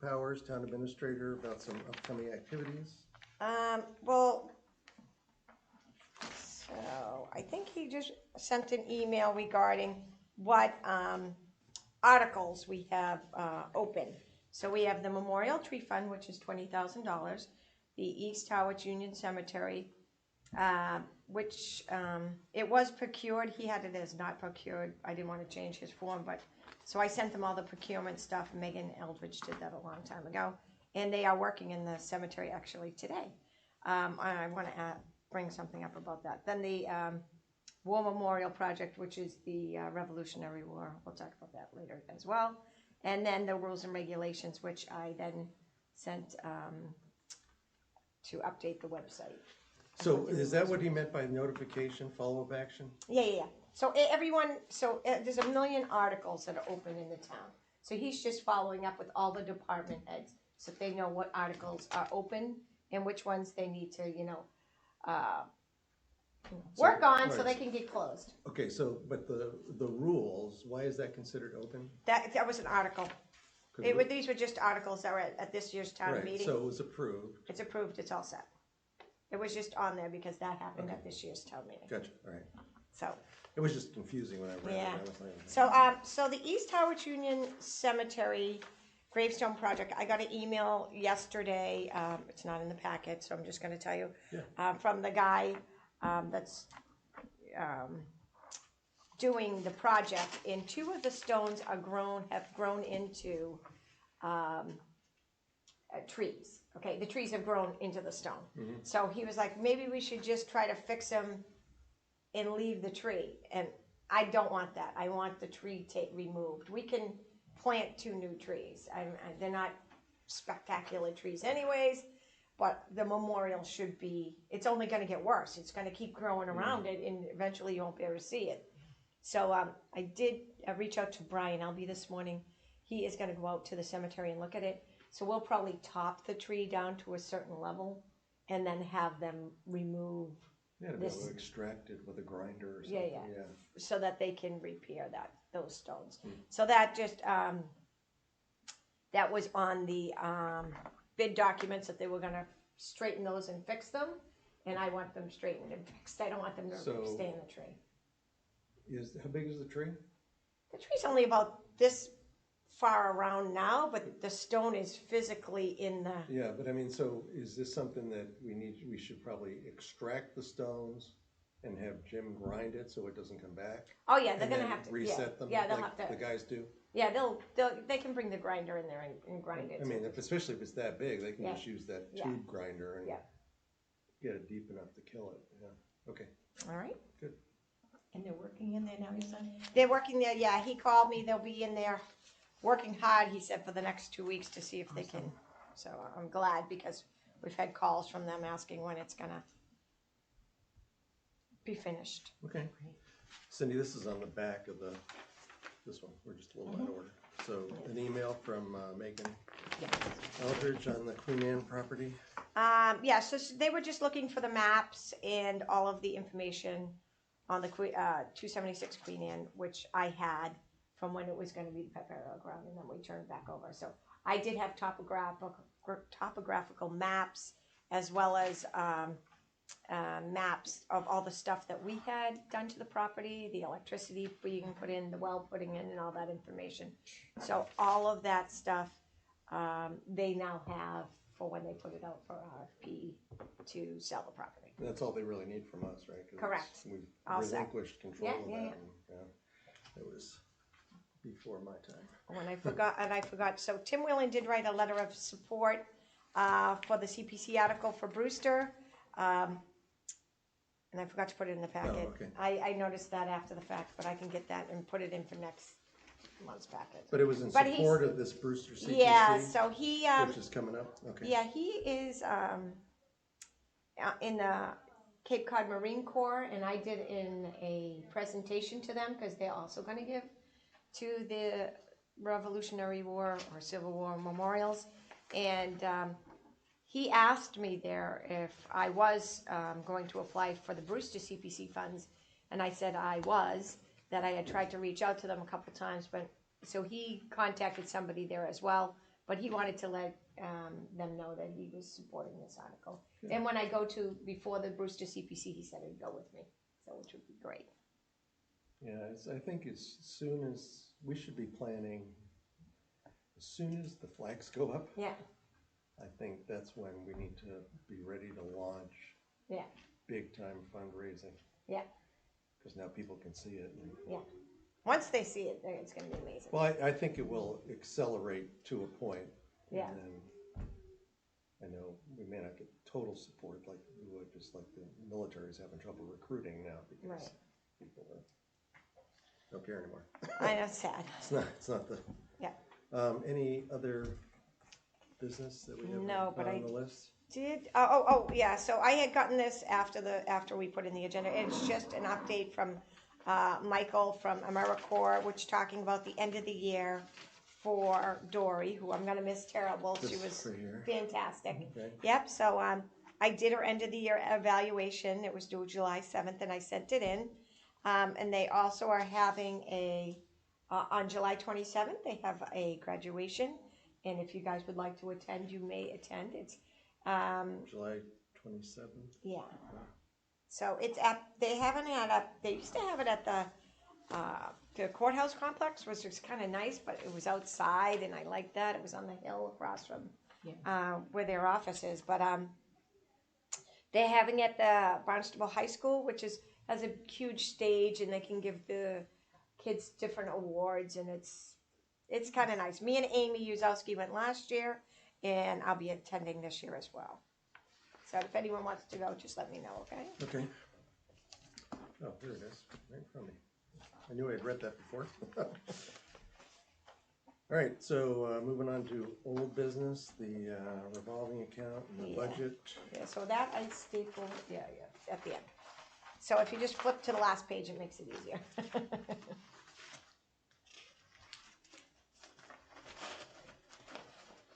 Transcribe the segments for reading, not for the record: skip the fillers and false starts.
Powers, Town Administrator, about some upcoming activities. Well, so I think he just sent an email regarding what articles we have open. So we have the Memorial Tree Fund, which is $20,000, the East Harwich Union Cemetery, which it was procured. He had it as not procured. I didn't want to change his form, but so I sent them all the procurement stuff. Megan Eldridge did that a long time ago, and they are working in the cemetery actually today. I want to bring something up about that. Then the War Memorial Project, which is the Revolutionary War. We'll talk about that later as well. And then the rules and regulations, which I then sent to update the website. So is that what he meant by notification, follow-up action? Yeah. So everyone, there's a million articles that are open in the town. So he's just following up with all the department heads so they know what articles are open and which ones they need to, work on so they can get closed. Okay, so, but the rules, why is that considered open? That was an article. These were just articles that were at this year's town meeting. So it was approved. It's approved, it's all set. It was just on there because that happened at this year's town meeting. Gotcha, all right. So. It was just confusing when I read it. I was like, so the East Harwich Union Cemetery gravestone project, I got an email yesterday. It's not in the packet, so I'm just going to tell you. From the guy that's doing the project, and two of the stones have grown into trees. Okay, the trees have grown into the stone. Mm-hmm. So he was like, maybe we should just try to fix them and leave the tree. And I don't want that. I want the tree removed. We can plant 2 new trees. They're not spectacular trees anyways, but the memorial should be, it's only going to get worse. It's going to keep growing around it, and eventually you won't be able to see it. So I did reach out to Brian Albee this morning. He is going to go out to the cemetery and look at it. So we'll probably top the tree down to a certain level and then have them remove to be able to extract it with a grinder or something. Yeah. So that they can repair those stones. So that just that was on the bid documents that they were going to straighten those and fix them, and I want them straightened and fixed. I don't want them to stay in the tree. How big is the tree? The tree's only about this far around now, but the stone is physically in the... Yeah, but I mean, so is this something that we should probably extract the stones and have Jim grind it so it doesn't come back? Oh yeah, they're going to have to reset them. Yeah, they'll like have to. The guys do. Yeah, they can bring the grinder in there and grind it. I mean, especially if it's that big, they can just use that tube grinder and get it deep enough to kill it. Yeah. Okay. All right. Good. And they're working in there now, you said? They're working there. Yeah, he called me. They'll be in there working hard, he said, for the next 2 weeks to see if they can. So I'm glad because we've had calls from them asking when it's gonna be finished. Okay. Cindy, this is on the back of this one. We're just a little out of order. So an email from Megan Eldridge on the Queen Anne property. So they were just looking for the maps and all of the information on the 276 Queen Anne, which I had from when it was going to be the pet burial ground, and then we turned back over. So I did have topographical maps, as well as maps of all the stuff that we had done to the property, the electricity being put in, the well putting in, and all that information. So all of that stuff they now have for when they put it out for RFP to sell the property. That's all they really need from us, right? Correct. We've relinquished control of that. It was before my time. Oh, and I forgot. So Tim Whelan did write a letter of support for the CPC article for Brewster. And I forgot to put it in the packet. Oh, okay. I noticed that after the fact, but I can get that and put it in for next month's packet. But it was in support of this Brewster CPC? Yeah, so he... which is coming up? Okay. Yeah, he is in the Cape Cod Marine Corps, and I did in a presentation to them because they're also going to give to the Revolutionary War or Civil War memorials. And he asked me there if I was going to apply for the Brewster CPC funds, and I said I was, that I had tried to reach out to them a couple times, but so he contacted somebody there as well but he wanted to let them know that he was supporting this article. And when I go to, before the Brewster CPC, he said he'd go with me, so which would be great. Yeah, I think as soon as, we should be planning, as soon as the flags go up, Yeah, I think that's when we need to be ready to launch yeah, big time fundraising. yeah, Because now people can see it. yeah. Once they see it, it's gonna be amazing. Well, I think it will accelerate to a point. Yeah. And then I know we may not get total support like we would, just like the military's having trouble recruiting now because Right. people don't care anymore. I know, it's sad. It's not the. Yeah. Any other business that we have No, but on I the list? Yeah, so I had gotten this after we put in the agenda. It's just an update from Michael from AmeriCorps, which talking about the end of the year for Dory, who I'm gonna miss terrible. She This was right here. fantastic. Okay. Yep, so I did her end of the year evaluation. It was due July 7th, and I sent it in. And they also are having on July 27th, they have a graduation. And if you guys would like to attend, you may attend. It's July 27th. yeah. So it's they haven't had they used to have it at the courthouse complex, which was kind of nice, but it was outside, and I liked that. It was on the hill across from where their office is. But they're having it at the Barnstable High School, which has a huge stage, and they can give the kids different awards, and it's kind of nice. Me and Amy Uzowski went last year, and I'll be attending this year as well. So if anyone wants to go, just let me know, okay? Okay. Oh, there it is, right in front of me. I knew I had read that before. All right, so moving on to old business, the revolving account and the Yeah. budget. Yeah, so that I stapled, yeah, at the end. So if you just flip to the last page, it makes it easier.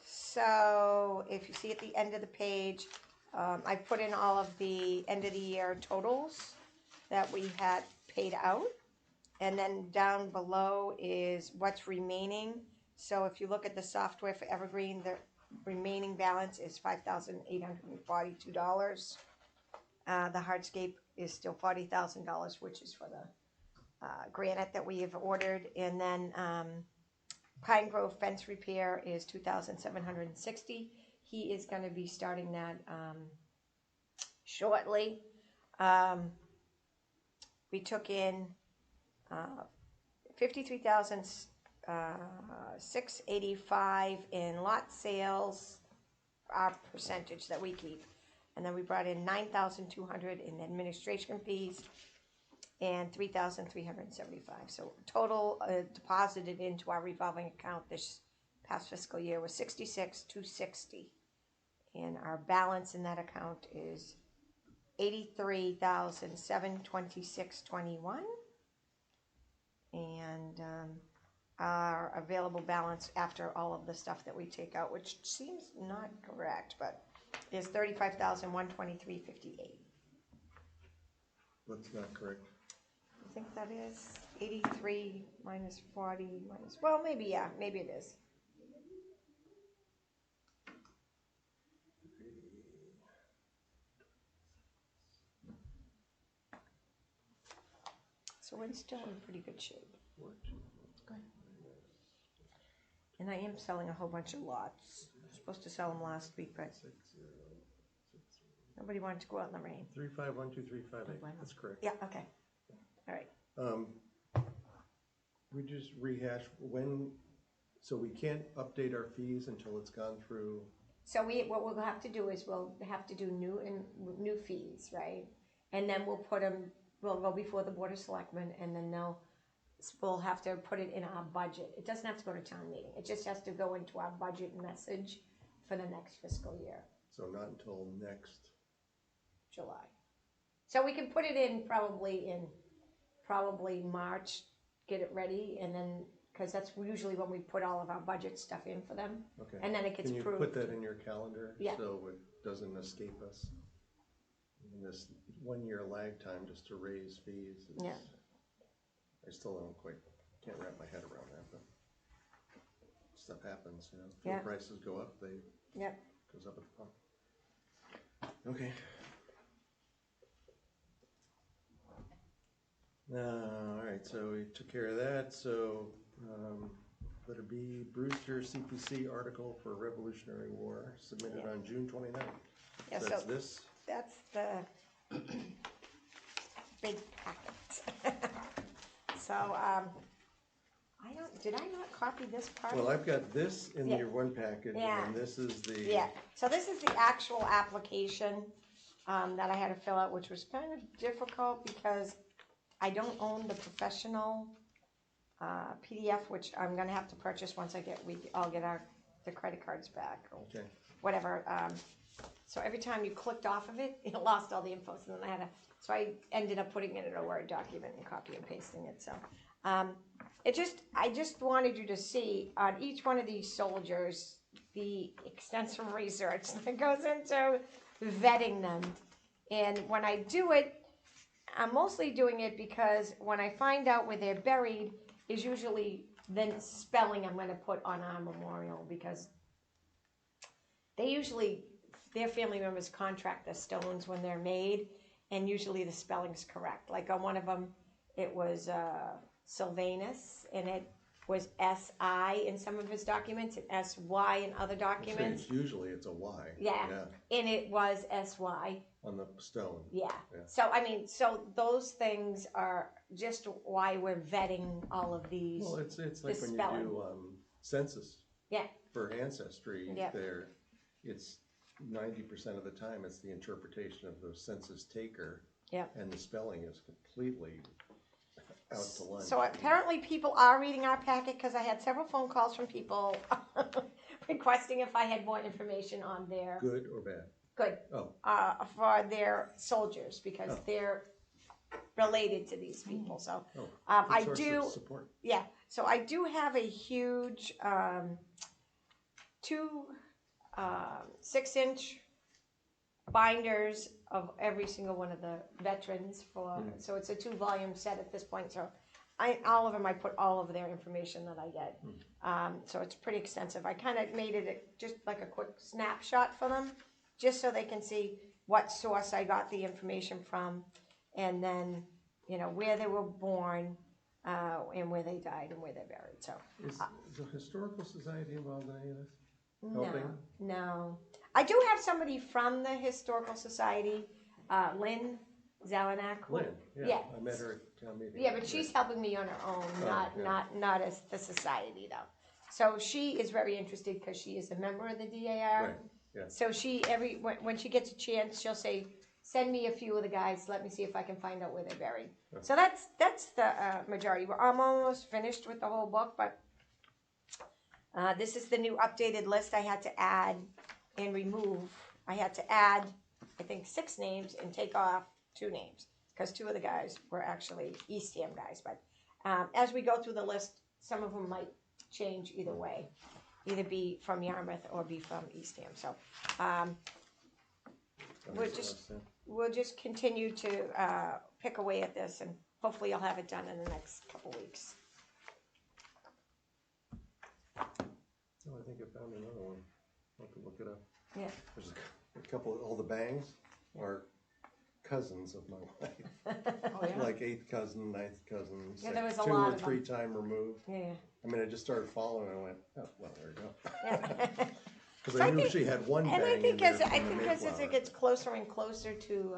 So if you see at the end of the page, I put in all of the end of the year totals that we had paid out. And then down below is what's remaining. So if you look at the software for Evergreen, the remaining balance is $5,842. The hardscape is still $40,000, which is for the granite that we have ordered. And then Pine Grove fence repair is $2,760. He is going to be starting that shortly. We took in $53,685 in lot sales, our percentage that we keep, and then we brought in $9,200 in administration fees and $3,375. So total deposited into our revolving account this past fiscal year was $66,260, and our balance in that account is $83,726.21. And our available balance after all of the stuff that we take out, which seems not correct, but is $35,123.58. What's not correct? I think that is 83 minus 40 minus, well, maybe it is. So we're still in pretty good shape. Good. And I am selling a whole bunch of lots. I was supposed to sell them last week, but nobody wanted to go out in the rain. 3512358. That's correct. Yeah, okay. All right. We just rehash when, so we can't update our fees until it's gone through. So what we'll have to do is we'll have to do new fees, right? And then we'll go before the Board of Selectmen, and then we'll have to put it in our budget. It doesn't have to go to town meeting. It just has to go into our budget message for the next fiscal year. So not until next July. So we can put it in probably March, get it ready, and then, because that's usually when we put all of our budget stuff in for them. Okay. And then it gets approved. Can you put that in your calendar? Yeah. So it doesn't escape us in this 1 year lag time just to raise fees. Yeah. I still can't wrap my head around that, but stuff happens, you know. Yeah. Fuel prices go up, Yep. goes up at the pump. Okay. All right, so we took care of that. So letter B, Brewster CPC article for Revolutionary War submitted on June 29th. Yeah, So that's this. That's the big packet. So, did I not copy this part? Well, I've got this in Yeah. your one package, Yeah. and this is the. Yeah, so this is the actual application that I had to fill out, which was kind of difficult because I don't own the professional PDF, which I'm gonna have to purchase once we all get the credit cards back or Okay. whatever. So every time you clicked off of it, it lost all the info. So then so I ended up putting it in a Word document and copy and pasting it. So I just wanted you to see on each one of these soldiers the extensive research that goes into vetting them. And when I do it, I'm mostly doing it because when I find out where they're buried is usually the spelling I'm going to put on our memorial, because their family members contract the stones when they're made, and usually the spelling's correct. Like on one of them, it was Sylvanus, and it was S-I in some of his documents, and S-Y in other documents. Usually it's a Y. Yeah, and it was S-Y. On the stone. Yeah. So those things are just why we're vetting all of these. Well, it's like when spelling. you do census. Yeah. For ancestry, Yeah. it's 90% of the time it's the interpretation of the census taker. Yeah. And the spelling is completely out to lunch. So apparently people are reading our packet, because I had several phone calls from people requesting if I had more information on their Good or bad? Good. Oh. For their soldiers, because they're related to these people. So Good source of support. Yeah. So I do have a huge 2 6-inch binders of every single one of the veterans so it's a 2-volume set at this point. So all of them, I put all of their information that I get. So it's pretty extensive. I kind of made it just like a quick snapshot for them, just so they can see what source I got the information from, and then, where they were born, and where they died and where they're buried. So Is the Historical Society involved in any of this? Helping? No. I do have somebody from the Historical Society, Lynn Zelenak. Lynn, Yeah. I met her at town meeting. Yeah, but she's helping me on her own, not as the society though. So she is very interested because she is a member of the DAR. Right. Yeah. So when she gets a chance, she'll say, "Send me a few of the guys. Let me see if I can find out where they're buried." Okay. So that's the majority. I'm almost finished with the whole book, but this is the new updated list I had to add and remove. I had to add, I think, 6 names and take off 2 names, because 2 of the guys were actually Eastham guys. But as we go through the list, some of them might change either way, either be from Yarmouth or be from Eastham. So we'll just continue to pick away at this, and hopefully I'll have it done in the next couple weeks. Oh, I think I found another one. I'll have to look it up. Yeah. There's a couple of, all the bangs are cousins of my wife. Oh, yeah. Like 8th cousin, 9th cousin, Yeah, there was a 2 lot or of 3 them. time removed. Yeah. I mean, I just started following and I went, oh, well, there you go. Yeah. Because I knew she had one bang. And I think in as there from the it Mayflower. gets closer and closer to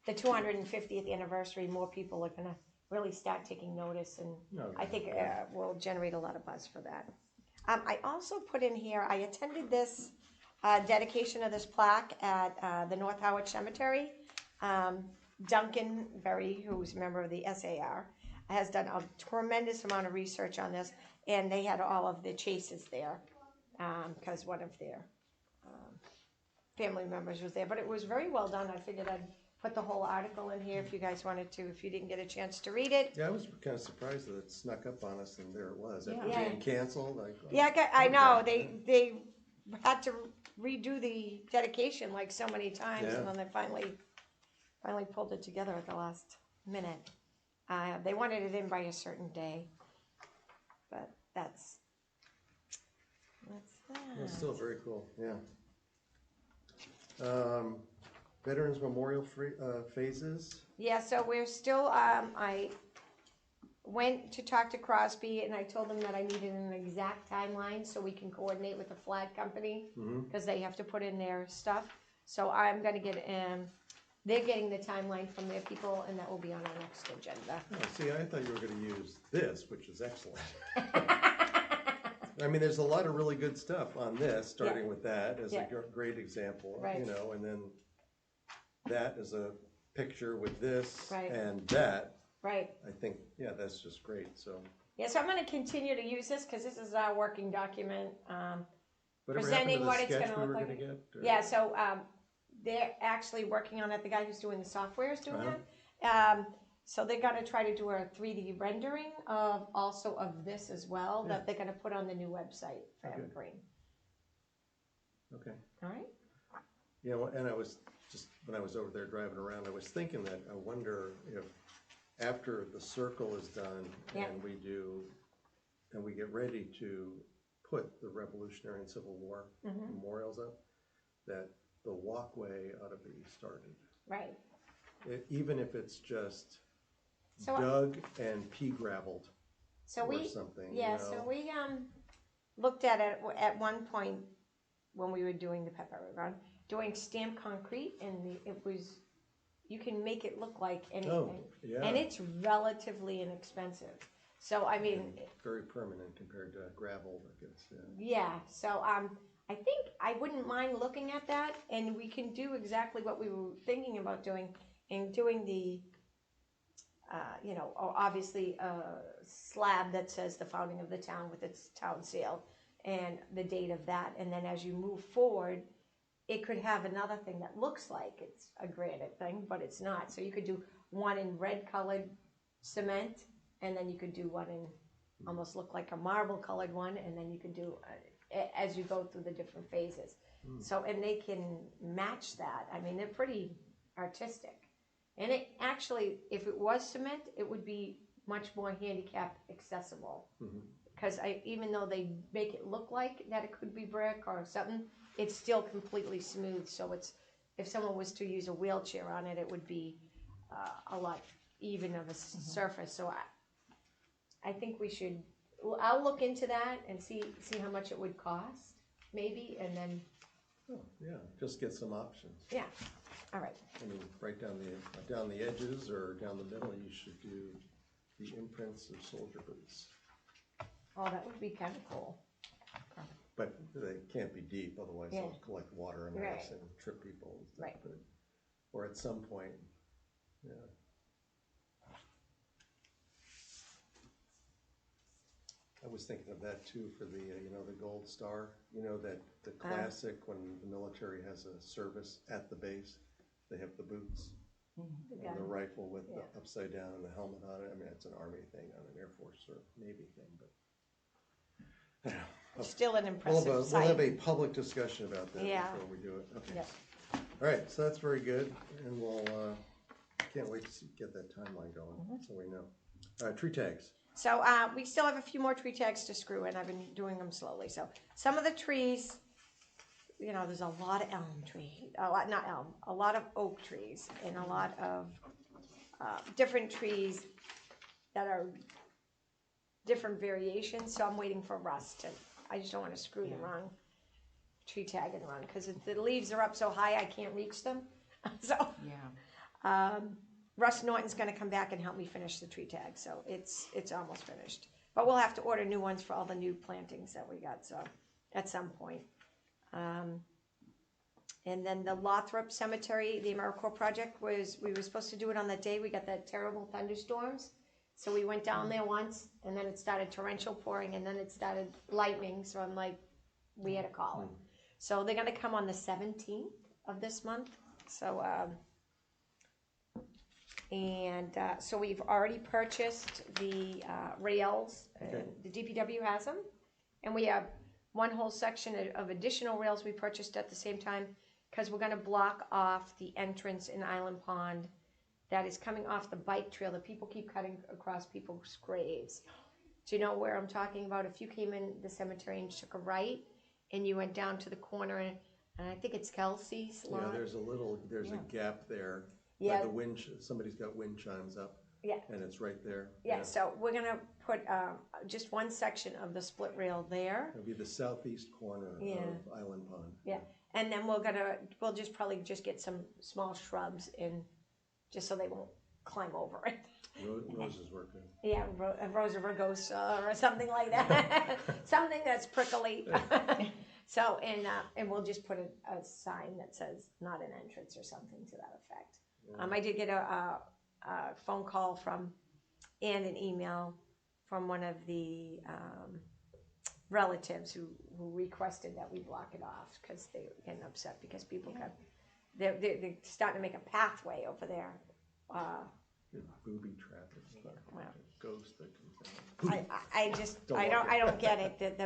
the 250th anniversary, more people are gonna really start taking notice, and I think will generate a lot of buzz for that. I also put in here, I attended this dedication of this plaque at the North Harwich Cemetery. Duncan Berry, who's a member of the SAR, has done a tremendous amount of research on this, and they had all of the chases there, because one of their family members was there. But it was very well done. I figured I'd put the whole article in here if you guys wanted to, if you didn't get a chance to read it. Yeah, I was kind of surprised that it snuck up on us, and there it was. After Yeah. being canceled. Like, I know. They had to redo the dedication like so many times, and then they finally pulled it together at the last minute. They wanted it in by a certain day, but It's still very cool, yeah. Veterans Memorial phases. Yeah, so we're still, I went to talk to Crosby and I told them that I needed an exact timeline so we can coordinate with the flag company, because they have to put in their stuff. So I'm gonna get, they're getting the timeline from their people, and that will be on our next agenda. Oh, see, I thought you were gonna use this, which is excellent. I mean, there's a lot of really good stuff on this, starting with that as a great example, Right. you know, and then that is a picture with this Right. and that. Right. I think, yeah, that's just great, so. Yeah, so I'm gonna continue to use this, because this is our working document, Whatever happened to presenting the what it's sketch gonna we look were like. get, or- Yeah, so, they're actually working on it, the guy who's doing the software is doing it. So they're gonna try to do a 3D rendering of, also of this as well, that they're gonna put on the new website for Okay. Evergreen. Okay. All right? Yeah, well, and I was just, when I was over there driving around, I was thinking that I wonder if after the circle is done and we do, and we get ready to put the Revolutionary and Civil War memorials up, that the walkway ought to be started. Right. Even if it's just So, dug and pea gravelled so or we, something. yeah, you know? so we, looked at it at one point when we were doing the pepper run, doing stamped concrete, and it was, you can make it look like anything. Oh, yeah. And it's relatively inexpensive. So, I mean, And very permanent compared to gravel, I guess, yeah. yeah, so, I think I wouldn't mind looking at that, and we can do exactly what we were thinking about doing, and doing the, you know, obviously a slab that says the founding of the town with its town seal, and the date of that, and then as you move forward, it could have another thing that looks like it's a granite thing, but it's not. So you could do one in red colored cement, and then you could do one in almost look like a marble colored one, and then you could do as you go through the different phases. So, and they can match that. I mean, they're pretty artistic. And it actually, if it was cement, it would be much more handicap accessible. Because even though they make it look like that it could be brick or something, it's still completely smooth. So it's, if someone was to use a wheelchair on it, it would be a lot even of a surface. So I think we should, I'll look into that and see how much it would cost, maybe, and then, Oh, yeah, just get some options. yeah, all right. I mean, right down the edges or down the middle, you should do the imprints of soldier boots. Oh, that would be kind of cool. But they can't be deep, otherwise Yeah. they'll collect water and ice and trip people and stuff. Right. But, or at some point, yeah. I was thinking of that too for the, you know, the gold star, you know, that the classic when the military has a service at the base, they have the boots and the rifle with the upside down and the helmet on it. I mean, it's an Army thing, not an Air Force or Navy thing, but. Still an We'll impressive have sight. a public discussion about that Yeah. before we do it. Okay. Yes. All right, so that's very good, and we'll, can't wait to get that timeline going, so we know. Tree tags. So we still have a few more tree tags to screw in. I've been doing them slowly. So some of the trees, you know, there's a lot of elm tree, a lot of oak trees, and a lot of different trees that are different variations. So I'm waiting for Russ to, I just don't want to screw the wrong tree tag in wrong, because if the leaves are up so high I can't reach them. So Russ Norton's going to come back and help me finish the tree tag, so it's almost finished. But we'll have to order new ones for all the new plantings that we got, so at some point. And then the Lothrop Cemetery, the AmeriCorps project, we were supposed to do it on that day. We got that terrible thunderstorms, so we went down there once, and then it started torrential pouring, and then it started lightning. So I'm like, we had to call it. So they're going to come on the 17th of this month. So so we've already purchased the rails. Okay. The DPW has them, and we have one whole section of additional rails we purchased at the same time, because we're going to block off the entrance in Island Pond that is coming off the bike trail that people keep cutting across people's graves. Do you know where I'm talking about? If you came in the cemetery and took a right, and you went down to the corner, and I think it's Kelsey's Yeah, lot. there's a gap there. Yeah. By the somebody's got wind chimes up. Yeah. And it's right there. Yeah, so we're gonna put just one section of the split rail there. It'll be the southeast corner of Island Pond. Yeah, and then we'll just probably just get some small shrubs in, just so they won't climb over it. Roses work good. Yeah, Rosa rugosa or something like that, something that's prickly. So, and we'll just put a sign that says not an entrance or something to that effect. Yeah. I did get a phone call and an email from one of the relatives who requested that we block it off because they were getting upset because people they're starting to make a pathway over there. Good booby traffic. Wow. Ghost that comes out. I don't get it.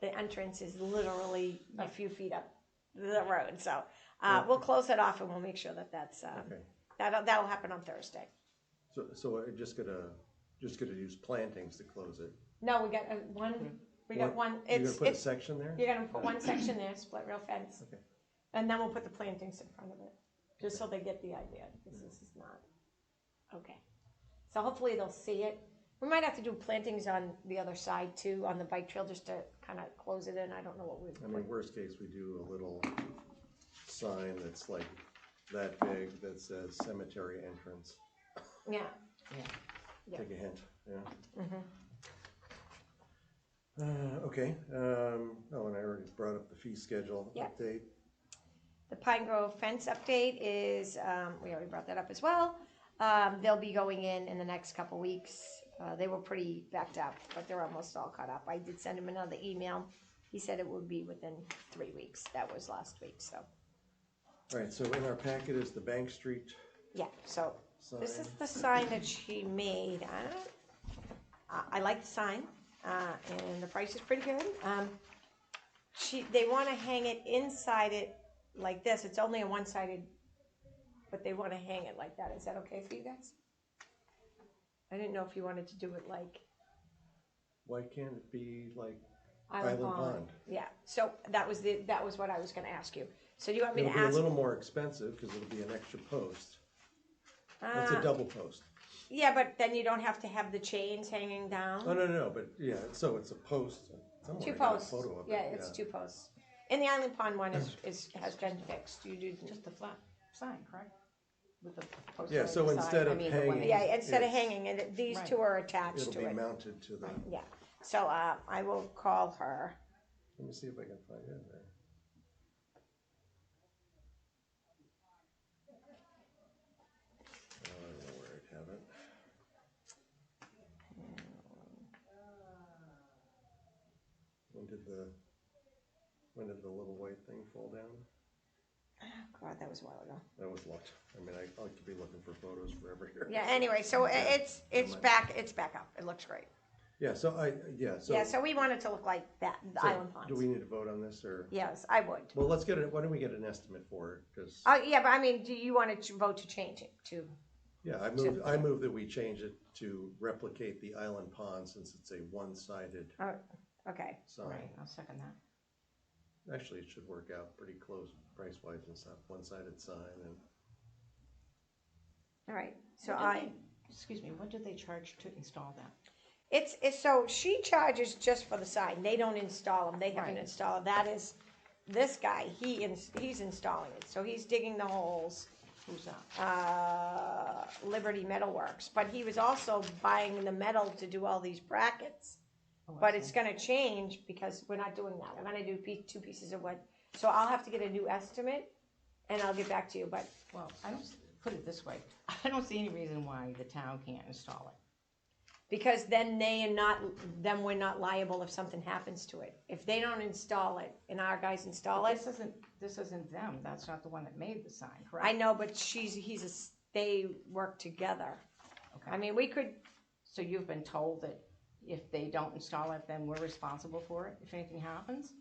The entrance is literally a few feet up the road. So we'll close it off and we'll make sure that's Okay. that'll happen on Thursday. So we're just gonna use plantings to close it. No, we got one. We got one. You're gonna put a section there? You're gonna put one section there, split rail fence, Okay. and then we'll put the plantings in front of it, just so they get the idea. Because this is not okay. So hopefully they'll see it. We might have to do plantings on the other side too, on the bike trail, just to kind of close it in. I don't know what we'd. I mean, worst case, we do a little sign that's like that big that says cemetery entrance. Yeah. Take a hint, yeah. Mm-hmm. Okay, and I already brought up the fee schedule update. The Pine Grove fence update is, we already brought that up as well. They'll be going in the next couple weeks. They were pretty backed up, but they're almost all caught up. I did send him another email. He said it would be within 3 weeks. That was last week, so. All right, so in our packet is the Bank Street Yeah, so sign. this is the sign that she made. I like the sign, and the price is pretty good. They want to hang it inside it like this. It's only a one-sided, but they want to hang it like that. Is that okay for you guys? I didn't know if you wanted to do it like Why can't it be like Island Pond. Yeah, so that was what I was going to ask you. So do you want me It'll to be ask? a little more expensive because it'll be an extra post. It's a double post. Yeah, but then you don't have to have the chains hanging down. Oh, no, but yeah, so it's a post. Somewhere Two I got a posts. photo of it, Yeah, it's 2 posts. And the Island Pond one has been fixed. You do Just a flat sign, correct? With the poster Yeah, on so the side. instead of I mean, the one hanging- that- Yeah, instead of It's- hanging, and these Right. two are attached It'll to be it. mounted to the, Yeah. So I will call her. let me see if I can find it there. I don't know where I'd have it. When did the little white thing fall down? God, that was a while ago. That was locked. I mean, I could be looking for photos forever here. Yeah. Anyway, so it's back. It's back up. It looks great. Yeah, so Yeah. So we want it to look like that. The Island Ponds. do we need to vote on this or? Yes, I would. Well, let's get it, why don't we get an estimate for it? Because, Yeah, but I mean, do you want to vote to change it to? yeah, I move that we change it to replicate the island pond since it's a one-sided Oh, okay. sign. Right, I'll second that. Actually, it should work out pretty close price-wise and stuff, one-sided sign and, All right. So Excuse me, what do they charge to install that? It's so she charges just for the sign. They don't install them. They haven't Right. installed. That is this guy. He's installing it. So he's digging the holes. Who's that? Liberty Metalworks, but he was also buying the metal to do all these brackets. Oh, I But see. it's going to change because we're not doing that. We're going to do 2 pieces of wood. So I'll have to get a new estimate, and I'll get back to you. But Well, I don't, put it this way, I don't see any reason why the town can't install it. because then we're not liable if something happens to it. If they don't install it and our guys install it, This isn't them, that's not the one that made the sign, correct? I know, but they work together. Okay. I mean, we could, So you've been told that if they don't install it, then we're responsible for it, if anything happens?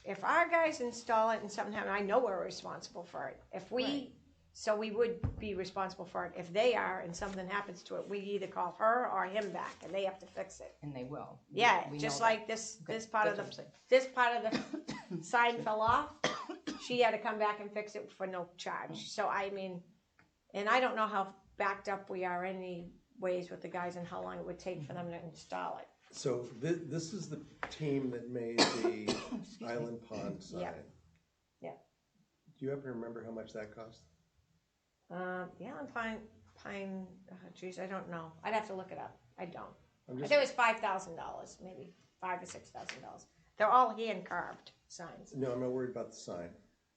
if our guys install it and something happens, I know we're responsible for it. Right. So we would be responsible for it. If they are and something happens to it, we either call her or him back and they have to fix it. And they will. Yeah, We just know that. like this Okay, part of that's what I'm saying. this part of the sign fell off, she had to come back and fix it for no charge. So I mean, and I don't know how backed up we are any ways with the guys and how long it would take for them to install it. So this is the team that made the Island Pond sign. Yeah. Yeah. Do you happen to remember how much that cost? Yeah, on Pine, geez, I don't know. I'd have to look it up. I don't. I'm I just, think it was $5,000, maybe $5,000 or $6,000. They're all hand carved signs. no, I'm not worried about the sign.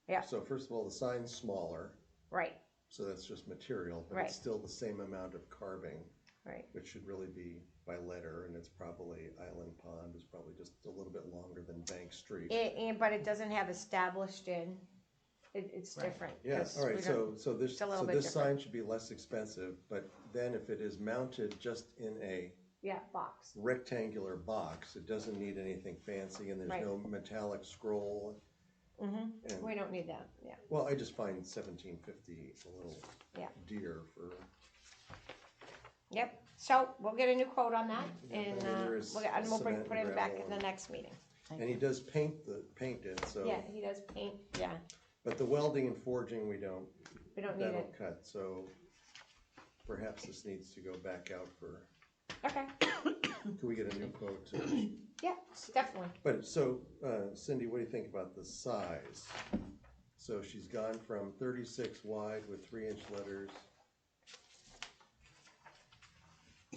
Yeah. So first of all, the sign's smaller, Right, so that's just material, but Right. it's still the same amount of carving, right. which should really be by letter, and it's probably, Island Pond is probably just a little bit longer than Bank Street. But it doesn't have established in. It's Right. different. Yeah, 'cause all right, we don't- so this, it's a little bit this different. sign should be less expensive, but then if it is mounted just in a Yeah, box. rectangular box, it doesn't need anything fancy, and there's Right. no metallic scroll. Mm-hmm. And, We don't need that, yeah. well, I just find $17.50 a little Yeah. dear for, Yep, so we'll get a new quote on that, Yeah, and, I mean, there is we'll put cement it and back gravel in the and- next meeting. and he does paint it, so. Yeah, he does paint, yeah. But the welding and forging, we don't We don't need that'll it. cut, so perhaps this needs to go back out for, Okay, can we get a new quote? yeah, definitely. But so, Cindy, what do you think about the size? So she's gone from 36 wide with 3-inch letters.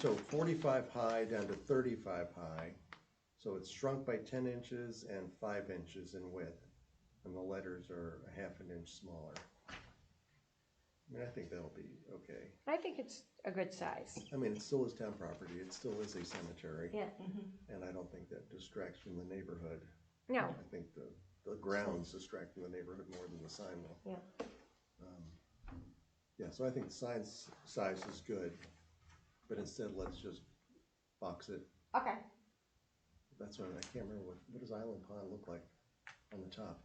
So 45 high down to 35 high. So it's shrunk by 10 inches and 5 inches in width. And the letters are a half an inch smaller. I mean, I think that'll be okay. I think it's a good size. I mean, it still is town property, it still is a cemetery, Yeah. and I don't think that distracts from the neighborhood. No, I think the grounds distract from the neighborhood more than the sign will. yeah. Yeah, so I think the sign size is good, but instead let's just box it. Okay. That's what, I can't remember, what does Island Pond look like on the top?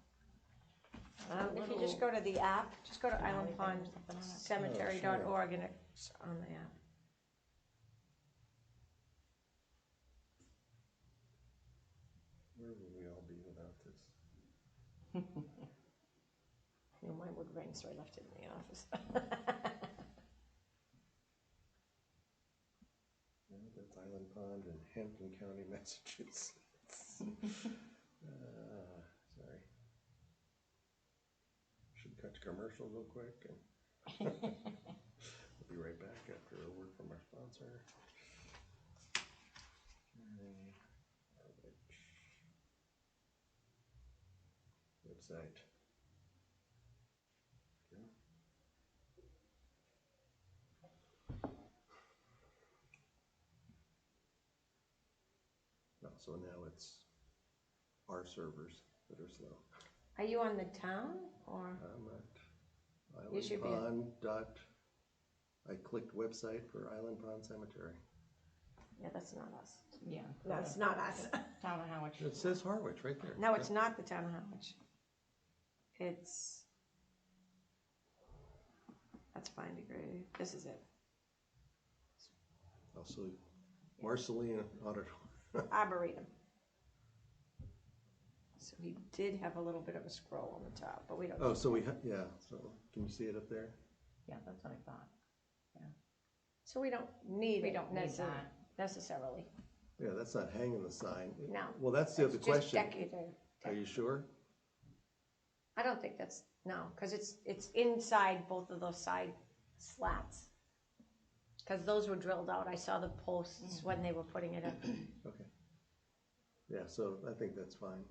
If you just go to the app, just go to Yeah, we found something on it. islandpondcemetery.org and it's on the app. Where would we all be without this? You know, mine would ring, so I left it in the office. No, that's Island Pond in Hampton County, Massachusetts. Sorry. Should cut to commercial real quick, and we'll be right back after a word from our sponsor. Harwich. Website. Okay. No, so now it's our servers that are slow. Are you on the town or? I'm at You should be- I clicked website for Island Pond Cemetery. Yeah, that's not us. Yeah. That's not us. Town of Harwich. It says Harwich right there. No, it's not the town of Harwich. It's, that's Find a Grave. This is it. Also, Marceline Auditorium. Arboretum. So he did have a little bit of a scroll on the top, but we don't. Oh, so yeah, so can you see it up there? Yeah, that's what I thought. So we don't need We it don't need that. necessarily. Yeah, that's not hanging the sign. No. Well, that's the other It's just question. decorative. Are you sure? I don't think that's, no, because it's inside both of those side slats. Because those were drilled out. I saw the posts when they were putting it up. Okay. Yeah, so I think that's fine.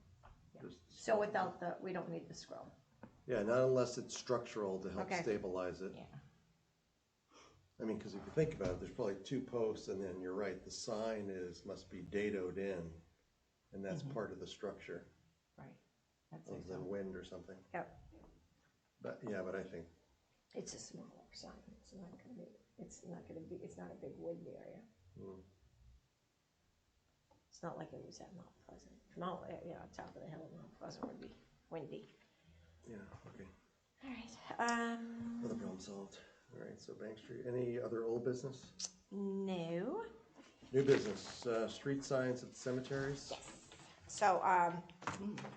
Just- So without the, we don't need the scroll. Yeah, not unless it's structural to help Okay. stabilize it. Yeah. I mean, because if you think about it, there's probably 2 posts, and then you're right, the sign must be dadoed in, and that's part of the structure, Right. That's other it. than wind or something. Yep. But, yeah, but I think, It's a smaller sign. It's not gonna be, it's not a big wind area. Hmm. It's not like it was at Mount Pleasant. Mount, top of the hill at Mount Pleasant would be windy. yeah, okay. All right, Other problem solved. All right, so Bank Street, any other old business? no. New business, street signs at the cemeteries? So,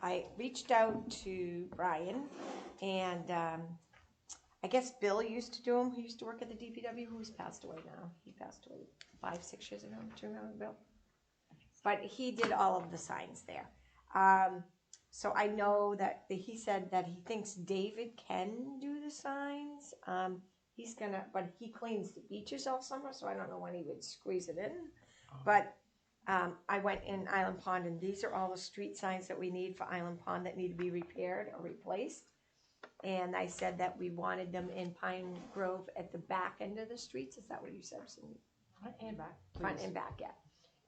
I reached out to Brian, and, I guess Bill used to do them. He used to work at the DPW, who's passed away now. He passed away 5-6 years ago. Do you remember Bill? But he did all of the signs there. So I know that he said that he thinks David can do the signs. He's gonna, but he cleans the beaches all summer, so I don't know when he would squeeze it in. But I went in Island Pond, and these are all the street signs that we need for Island Pond that need to be repaired or replaced. And I said that we wanted them in Pine Grove at the back end of the streets. Is that what you said, Cindy? Front and back. Front and back, yeah.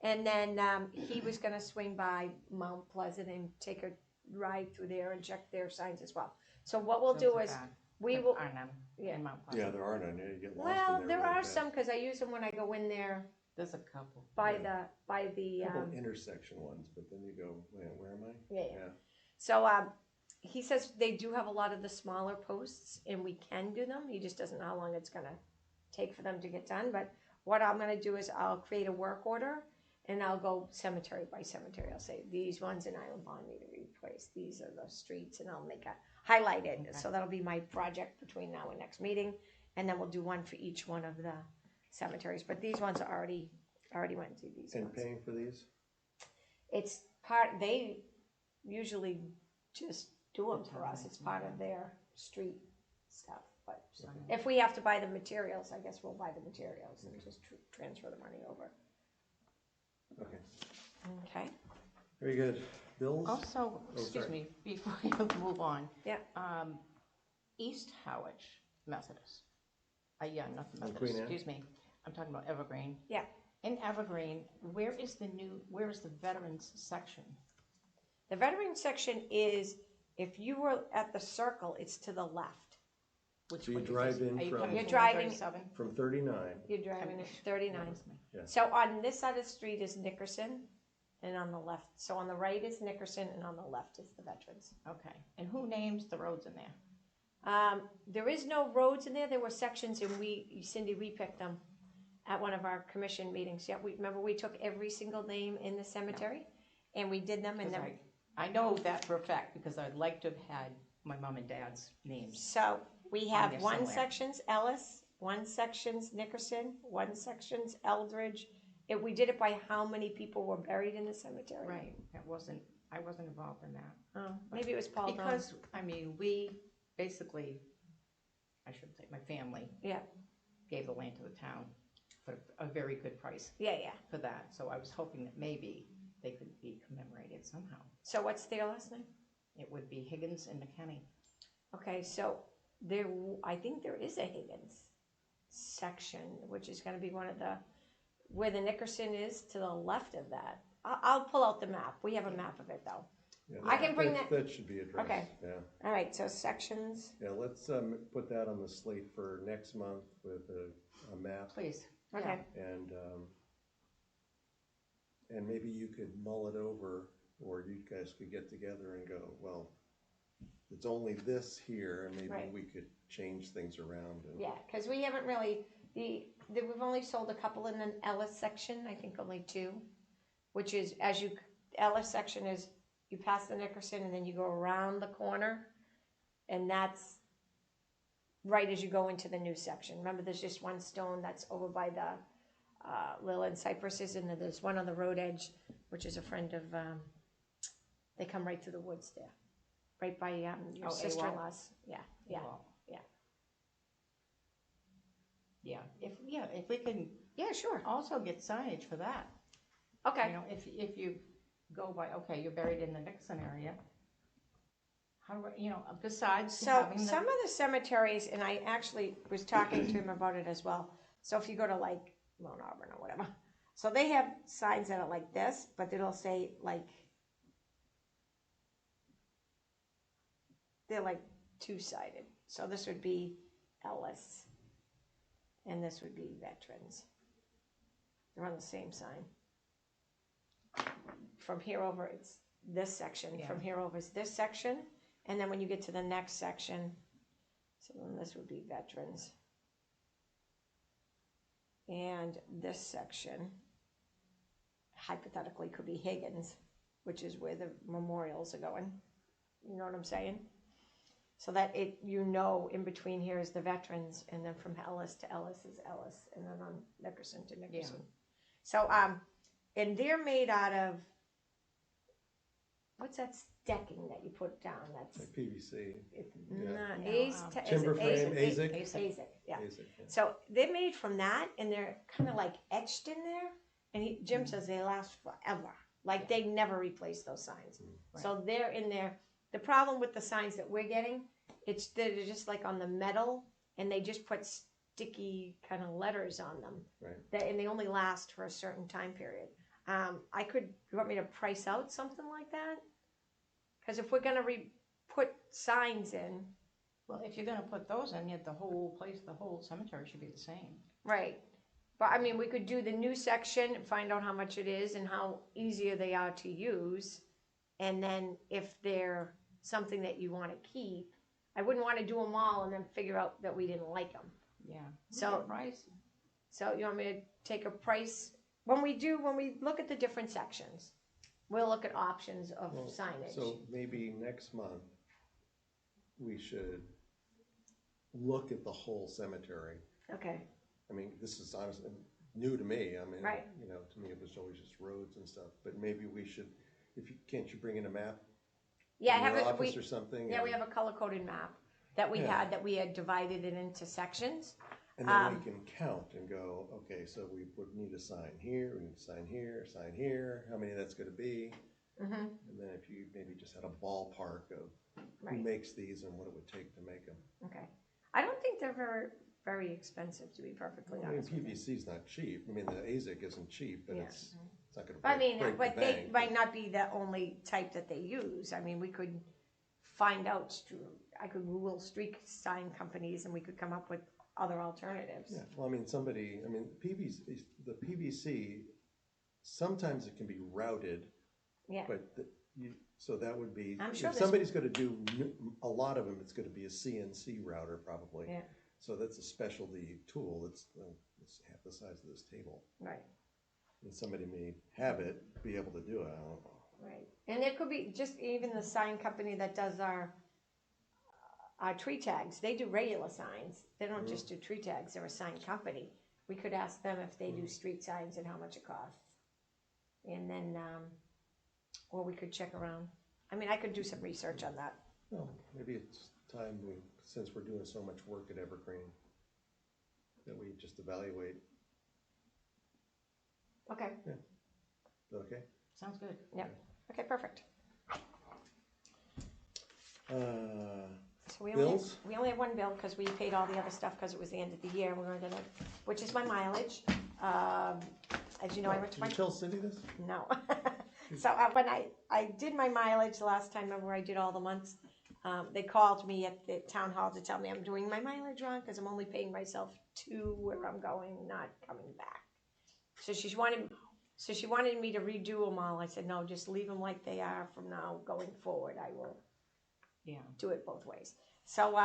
And then he was gonna swing by Mount Pleasant and take a ride through there and check their signs as well. So what we'll do is, we will, yeah. In Mount Yeah, Pleasant. there are none, you get lost Well, in there really are fast. some, cause I use them when I go in there There's a couple. by Yeah. the, Couple intersection ones, but then you go, where am I? yeah. So, he says they do have a lot of the smaller posts and we can do them. He just doesn't know how long it's gonna take for them to get done. But what I'm gonna do is I'll create a work order and I'll go cemetery by cemetery. I'll say these ones in Island Pond need to be replaced. These are the streets, and I'll make a highlight it. Okay. So that'll be my project between now and next meeting. And then we'll do one for each one of the cemeteries. But these ones are already went through these And ones. paying for these? It's part, they usually just do them for us. It's part of their street stuff. But if we have to buy the materials, I guess we'll buy the materials and just transfer the money over. Okay, Okay. very good. Bills? Also, excuse sorry. me, before you move on. Yeah. East Harwich Methodist. Yeah, not the On Methodist, Queen Anne? excuse me. I'm talking about Evergreen. Yeah. In Evergreen, where is the veterans section? The veteran section is, if you were at the circle, it's to the left. So you drive in Are you from- coming You're from driving- 137? From 39, You're driving at 39. Yeah. So on this side of the street is Nickerson, and on the left, so on the right is Nickerson, and on the left is the veterans. Okay, and who names the roads in there? There is no roads in there. There were sections, and Cindy repicked them at one of our commission meetings. Yeah, remember we took every single name in the cemetery, and we did them, and 'Cause then. I know that for a fact, because I'd like to have had my mom and dad's names. So we have there one somewhere. section's Ellis, one section's Nickerson, one section's Eldridge. We did it by how many people were buried in the cemetery. Right, I wasn't involved in that. Oh, maybe it was Paul Don. Because, I mean, we basically, I shouldn't say, my family Yeah, gave the land to the town for a very good price yeah. for that. So I was hoping that maybe they could be commemorated somehow. So what's their last name? It would be Higgins and McKenney. Okay, so I think there is a Higgins section, which is gonna be one of where the Nickerson is to the left of that. I'll pull out the map. We have a map of it though. yeah, I can bring that- That should be addressed, Okay. yeah. All right, so sections, Yeah, let's put that on the slate for next month with a map, Please. okay. and maybe you could mull it over, or you guys could get together and go, well, it's only this here, and maybe Right. we could change things around. And Yeah, because we haven't really, we've only sold a couple in the Ellis section, I think only 2, which is, Ellis section is, you pass the Nickerson and then you go around the corner, and that's right as you go into the new section. Remember, there's just one stone that's over by the Lillian Cypresses, and then there's one on the road edge, which is a friend of, they come right through the woods there, right by your Oh, sister-in-law's. Yeah. Well, yeah. Yeah, if we can Yeah, sure. also get signage for that. Okay. You know, if you go by, okay, you're buried in the Nixon area. How, besides So having some of the cemeteries, and I actually was talking to him about it as well. So if you go to like Mount Auburn or whatever, so they have signs that are like this, but it'll say like, they're like 2-sided. So this would be Ellis, and this would be Veterans. They're on the same sign. From here over, it's this section. Yeah. From here over is this section. And then when you get to the next section, so then this would be Veterans. And this section, hypothetically, could be Higgins. which is where the memorials are going. You know what I'm saying? So that in between here is the veterans, and then from Ellis to Ellis is Ellis, and then on Nickerson to Nickerson. So, and they're made out of, what's that decking that you put down? That's Like PVC. Timber frame, AZIC? AZIC, yeah. AZIC, yeah. So they're made from that, and they're kind of like etched in there. And Jim says they last forever. Like they never replace those signs. Right. So they're in there. The problem with the signs that we're getting, they're just like on the metal, and they just put sticky kind of letters on them. Right. And they only last for a certain time period. You want me to price out something like that? Because if we're gonna put signs in, Well, if you're gonna put those in, yet the whole cemetery should be the same. right? But I mean, we could do the new section, find out how much it is and how easier they are to use, and then if they're something that you want to keep, I wouldn't want to do them all and then figure out that we didn't like them. Yeah. So- Price. So you want me to take a price when we look at the different sections? We'll look at options of Well, signage. So maybe next month, we should look at the whole cemetery. Okay. I mean, this is honestly new to me. I mean, Right. you know, to me it was always just roads and stuff. But maybe we should, can't you bring in a map? Yeah, in have your it. office or something? Yeah, we have a color-coded map that we Yeah. had divided it into sections. And then we can count and go, okay, so we would need a sign here, we need a sign here, a sign here, how many that's gonna be. Mm-hmm. And then if you maybe just had a ballpark of who Right. makes these and what it would take to make them. Okay. I don't think they're very, very expensive, to be perfectly I mean, honest with you. PVC's not cheap. I mean, the AZIC isn't cheap, but Yeah. it's not gonna I mean, break the but they bank. might not be the only type that they use. I mean, we could find out, I could Google street sign companies and we could come up with other alternatives. Yeah, well, I mean, the PVC, sometimes it can be routed, Yeah. but so that would be, I'm sure if this- somebody's gonna do a lot of them, it's gonna be a CNC router probably. Yeah. So that's a specialty tool. It's half the size of this table. Right. And somebody may have it, be able to do it. I don't know. Right. And it could be just even the sign company that does our tree tags. They do regular signs. They don't just do tree tags. They're a sign company. We could ask them if they do street signs and how much it costs. And then, or we could check around. I mean, I could do some research on that. Well, maybe it's time since we're doing so much work at Evergreen, that we just evaluate. Okay. Is that okay? Sounds good. Yeah. Okay, perfect. So Bills? we only have one bill because we paid all the other stuff because it was the end of the year. We're gonna, which is my mileage. As you know, I went to my Did you tell Cindy this? no. So when I did my mileage the last time, remember I did all the months. They called me at the town hall to tell me I'm doing my mileage wrong because I'm only paying myself to where I'm going, not coming back. So she wanted me to redo them all. I said no, just leave them like they are from now going forward. I will do it both ways. So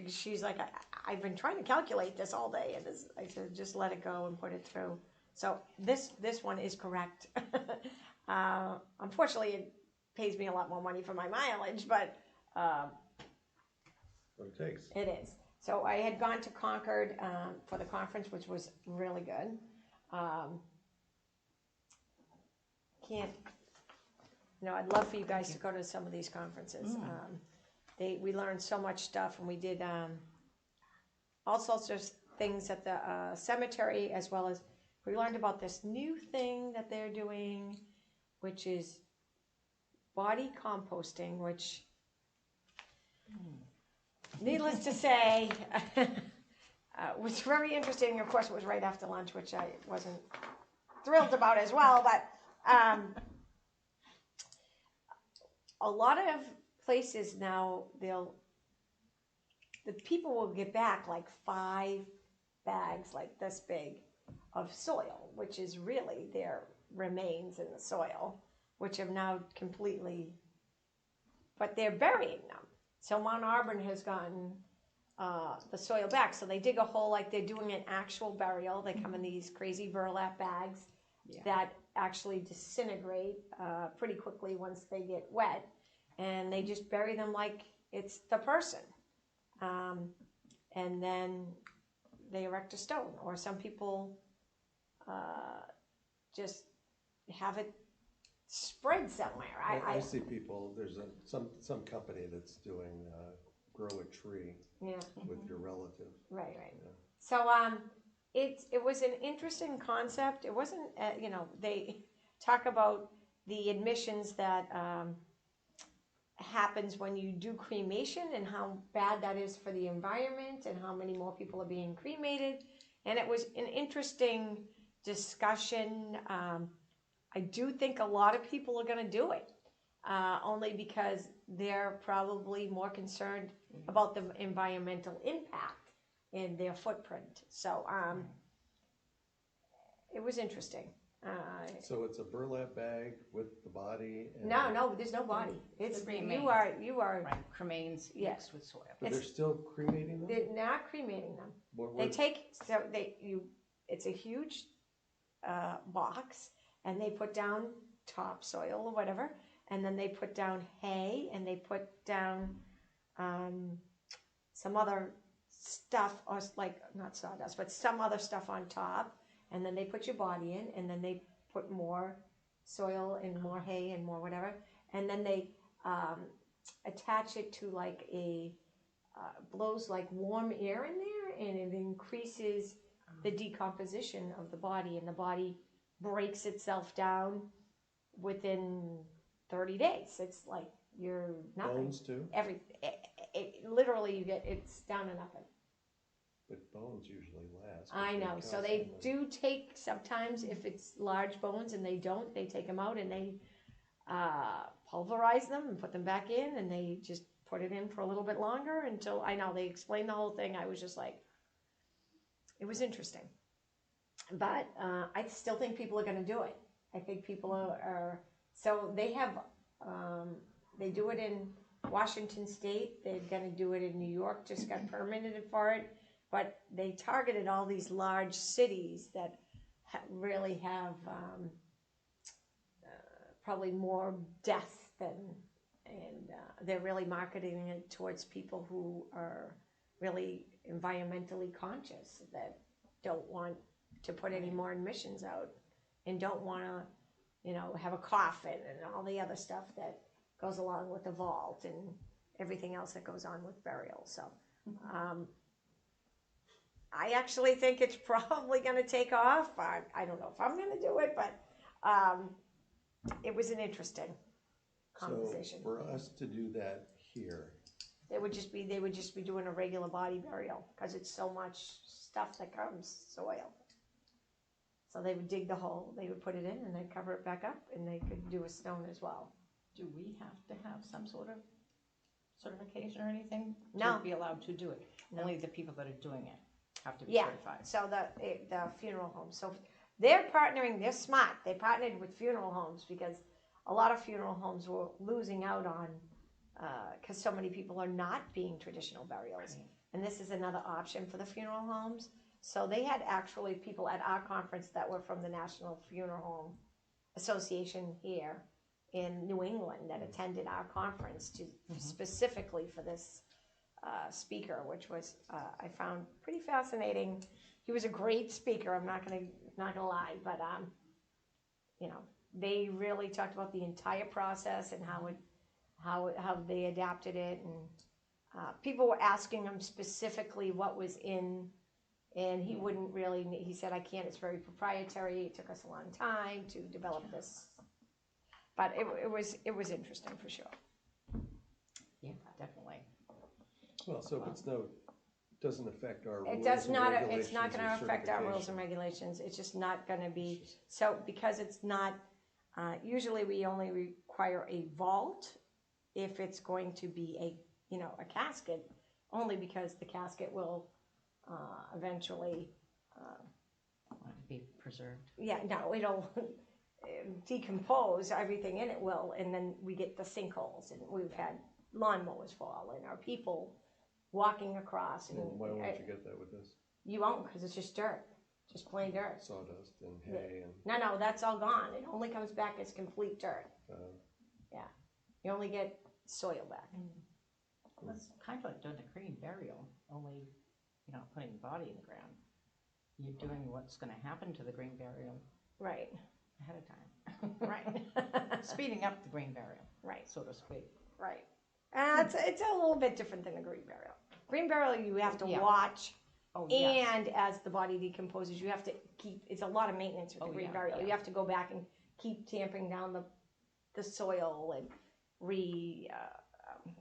she's like, I've been trying to calculate this all day, and I said just let it go and put it through. So this one is correct. Unfortunately, it pays me a lot more money for my mileage, but What it takes. it is. So I had gone to Concord for the conference, which was really good. I'd love for you guys to go to some of these conferences. We learned so much stuff, and we did all sorts of things at the cemetery, as well as we learned about this new thing that they're doing, which is body composting, which, needless to say, was very interesting. Of course, it was right after lunch, which I wasn't thrilled about as well, but a lot of places now, the people will get back like 5 bags like this big of soil, which is really their remains in the soil, which have now completely, but they're burying them. So Mount Auburn has gotten the soil back. So they dig a hole like they're doing an actual burial. They come in these crazy burlap bags that actually disintegrate pretty quickly once they get wet, and they just bury them like it's the person, and then they erect a stone. Or some people just have it spread somewhere. I see people, there's some company that's doing grow a tree Yeah. with your relative. Right. Yeah. So it was an interesting concept. It wasn't they talk about the emissions that happens when you do cremation and how bad that is for the environment and how many more people are being cremated, and it was an interesting discussion. I do think a lot of people are going to do it, only because they're probably more concerned about the environmental impact in their footprint. So it was interesting. So it's a burlap bag with the body? And No, there's no body. It's The you remains. are. Right, cremains Yeah. mixed with soil. But they're still cremating them? They're not cremating them. What- It's a huge box, and they put down topsoil or whatever, and then they put down hay, and they put down some other stuff, or like not sawdust, but some other stuff on top, and then they put your body in, and then they put more soil and more hay and more whatever, and then they attach it to like a blows like warm air in there, and it increases the decomposition of the body, and the body breaks itself down within 30 days. It's like you're nothing. Bones too? Literally you get, it's down to nothing. But bones usually last. I know. So they do take, sometimes if it's large bones and they don't, they take them out and they pulverize them and put them back in, and they just put it in for a little bit longer until, I know they explained the whole thing. I was just like, it was interesting. But I still think people are going to do it. I think people are so they have, they do it in Washington State. They're going to do it in New York, just got permitted for it. But they targeted all these large cities that really have probably more death than, and they're really marketing it towards people who are really environmentally conscious, that don't want to put any more emissions out and don't want to, have a coffin and all the other stuff that goes along with the vault and everything else that goes on with burial. So I actually think it's probably going to take off. I don't know if I'm going to do it, but it was an interesting conversation. So for us to do that here, They would just be doing a regular body burial because it's so much stuff that comes, soil. So they would dig the hole, they would put it in, and they'd cover it back up, and they could do a stone as well. Do we have to have some sort of certification or anything No. to be allowed to do it? No. Only the people that are doing it have to be Yeah. certified. So the funeral homes. So they're partnering. They're smart. They partnered with funeral homes because a lot of funeral homes were losing out on because so many people are not being traditional burials, Right. and this is another option for the funeral homes. So they had actually people at our conference that were from the National Funeral Home Association here in New England that attended our conference to specifically for this speaker, which was I found pretty fascinating. He was a great speaker. I'm not gonna lie, but they really talked about the entire process and how they adapted it, and people were asking him specifically what was in. And he wouldn't really, he said, I can't, it's very proprietary, it took us a long time to develop this. But it was interesting for sure. Yeah, definitely. well, so if it's doesn't affect our rules It does and not, regulations it's not or gonna affect our rules and certification. regulations, it's just not gonna be, so because it's not, usually we only require a vault if it's going to be a casket, only because the casket will eventually, Want it to be preserved. it'll decompose, everything in it will, and then we get the sinkholes, and we've had lawnmowers fall, and our people walking across, and Well, why won't you get that with this? you won't, because it's just dirt, just plain dirt. Sawdust and hay and, No, that's all gone. It only comes back as complete dirt. You only get soil back. Well, it's kind of like doing a green burial, only you're not putting the body in the ground. You're doing what's gonna happen to the green burial Right, ahead of time. right, Speeding up the green burial, right, so to speak. right. It's a little bit different than a green burial. Green burial, you have to Yeah. watch, Oh, yes. and as the body decomposes, you have to keep, it's a lot of maintenance with the Oh, green yeah, burial. yeah. You have to go back and keep tamping down the soil and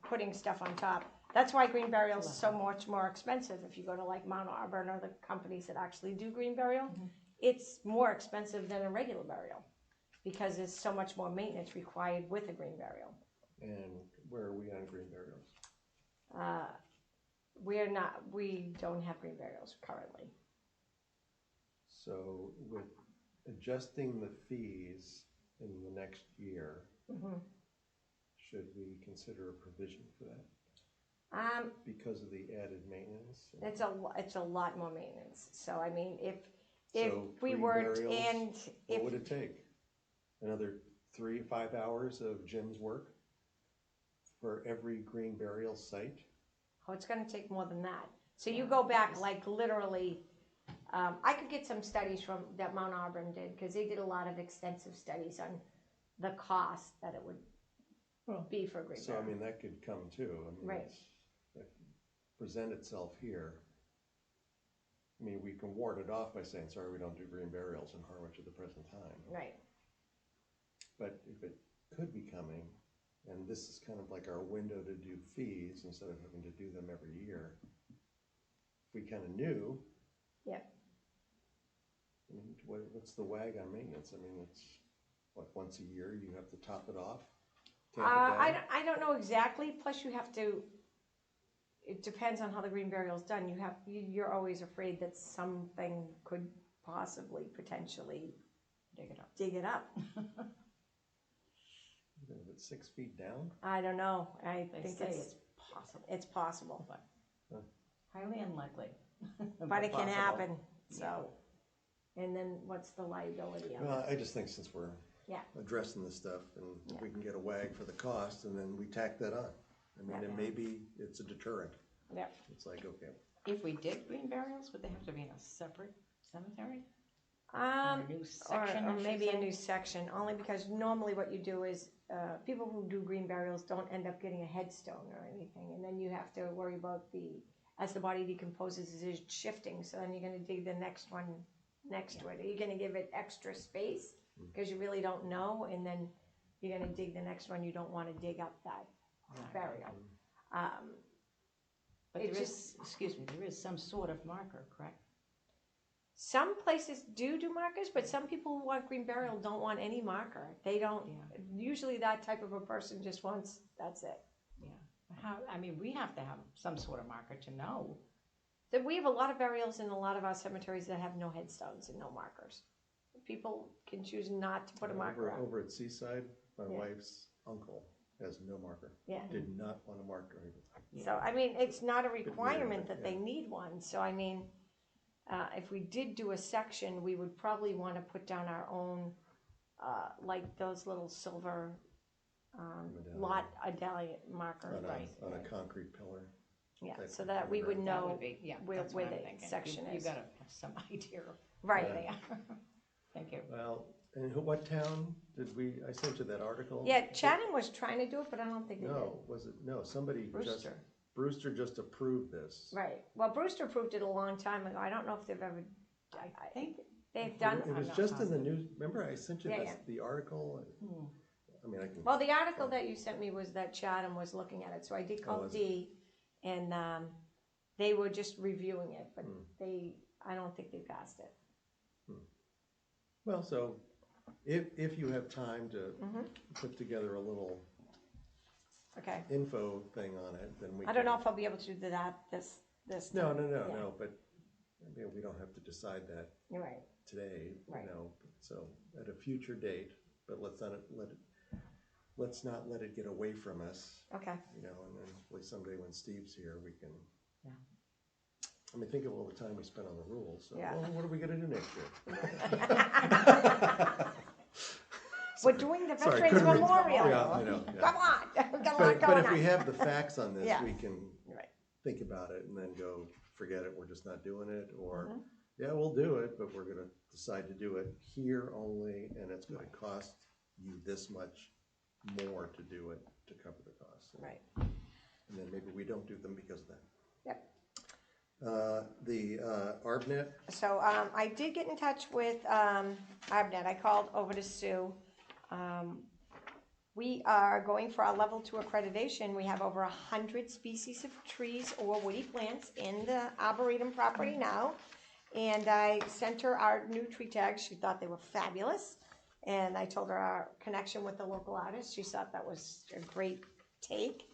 putting stuff on top. That's why green burial is so much more expensive. If you go to like Mount Auburn or the companies that actually do green burial, it's more expensive than a regular burial because there's so much more maintenance required with a green burial. and where are we on green burials? We don't have green burials currently. So with adjusting the fees in the next year, should we consider a provision for that? Because of the added maintenance? It's a lot more maintenance. So I mean, if So we green weren't burials, and what if would it take? Another 3 to 5 hours of Jim's work for every green burial site? oh, it's going to take more than that. So you go back like literally. I could get some studies from that Mount Auburn did because they did a lot of extensive studies on the cost that it would be for a green So I burial. mean, that could come too. I mean, Right. that could present itself here. I mean, we can ward it off by saying, sorry, we don't do green burials in Harwich at the present time. Right. But if it could be coming, and this is kind of like our window to do fees instead of having to do them every year, if we kind of knew. Yeah. I mean, what's the wag on maintenance? I mean, it's what, once a year you have to top it off? Tamp it down? I don't know exactly. Plus, you have to. It depends on how the green burial is done. You're always afraid that something could possibly, potentially dig it up. Is it 6 feet down? I don't know. I They think say it's it's possible, possible, but highly unlikely. but it can possible. happen. So, and then what's the liability of Well, it? I just think since we're addressing this stuff and we can get a wag for the cost and then we tack that on. I mean, and maybe it's a deterrent. Yeah. It's like, okay, If we did green burials, would they have to be in a separate cemetery? Or Um, a new section, or I should maybe a say? new section, only because normally what you do is, people who do green burials don't end up getting a headstone or anything, and then you have to worry about as the body decomposes, it's shifting, so then you're gonna dig the next one next to it. Are you gonna give it extra space, because you really don't know, and then you're gonna dig the next one, you don't wanna dig up that burial. But It's there is, excuse me, there is some sort of marker, correct? Some places do markers, but some people who want green burial don't want any marker. They don't, usually that type of a person just wants, that's it. Yeah. How, I mean, we have to have some sort of marker to know. That we have a lot of burials in a lot of our cemeteries that have no headstones and no markers. People can choose not to put a marker on. over at Seaside, my wife's uncle has no marker. Yeah. Did not want a marker. So, I mean, it's not a requirement but that they need one. So, I mean, if we did do a section, we would probably want to put down our own, like those little silver medallion marker. On a concrete pillar. Yeah, type so of that we pillar. would That know would be, yeah, where that's what I'm the thinking. section You is. gotta have some idea of Right. where they are. Thank you. Well, and what town did I sent you that article? Yeah, Chatham was trying to do it, but I don't think they did. No, somebody Brewster just approved this. Right. Well, Brewster proved it a long time ago. I don't know if they've ever. I think they've done. It was I'm just not in the news. Remember, I sent you Yeah, the article. I mean, I can. Well, the article that you sent me was that Chatham was looking at it, so I did call D, and they were just reviewing it, but I don't think they passed it. Well, so if you have time to put together a little Okay. info thing on it, then we. I don't know if I'll be able to do that this. No, Yeah. but I mean, we don't have to decide that You're right. today, Right. you know. So at a future date, but let's not let it get away from us. Okay. You know, and then hopefully someday when Steve's here, we can I mean, think of all the time we spent on the rules, so, Yeah. well, what are we gonna do next year? We're doing the Sorry, Veterans couldn't read- Memorial. Yeah, I know, yeah. Come on, we've got a lot But going if we on. have the facts on this, Yeah. we can Right. think about it and then go, forget it, we're just not doing it, or, Mhm. yeah, we'll do it, but we're gonna decide to do it here only, and it's gonna cost you this much more to do it, to cover the costs. Right. And then maybe we don't do them because of that. Yep. The ARBNet, So I did get in touch with ARBNet. I called over to Sue. We are going for our level 2 accreditation. We have over 100 species of trees or woody plants in the Arboretum property now. And I sent her our new tree tags. She thought they were fabulous. And I told her our connection with the local artist. She thought that was a great take.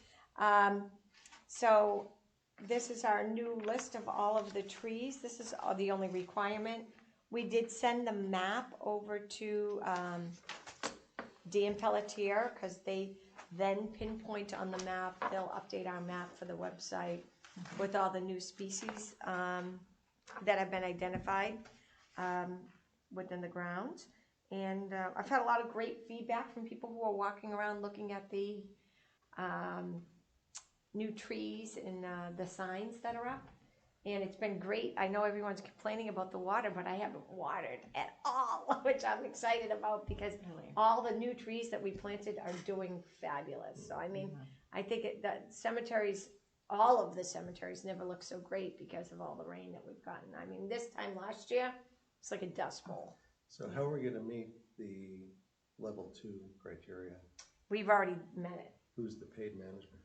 So this is our new list of all of the trees. This is the only requirement. We did send the map over to Dan Pelletier, because they then pinpoint on the map, they'll update our map for the website with all the new species that have been identified within the grounds. And I've had a lot of great feedback from people who are walking around looking at the new trees and the signs that are up. And it's been great. I know everyone's complaining about the water, but I haven't watered at all, which I'm excited about, because all the new trees that we planted are doing fabulous. So, I mean, I think that cemeteries, all of the cemeteries never look so great because of all the rain that we've gotten. I mean, this time last year, it's like a dust bowl. so how are we gonna meet the level 2 criteria? We've already met it. Who's the paid management?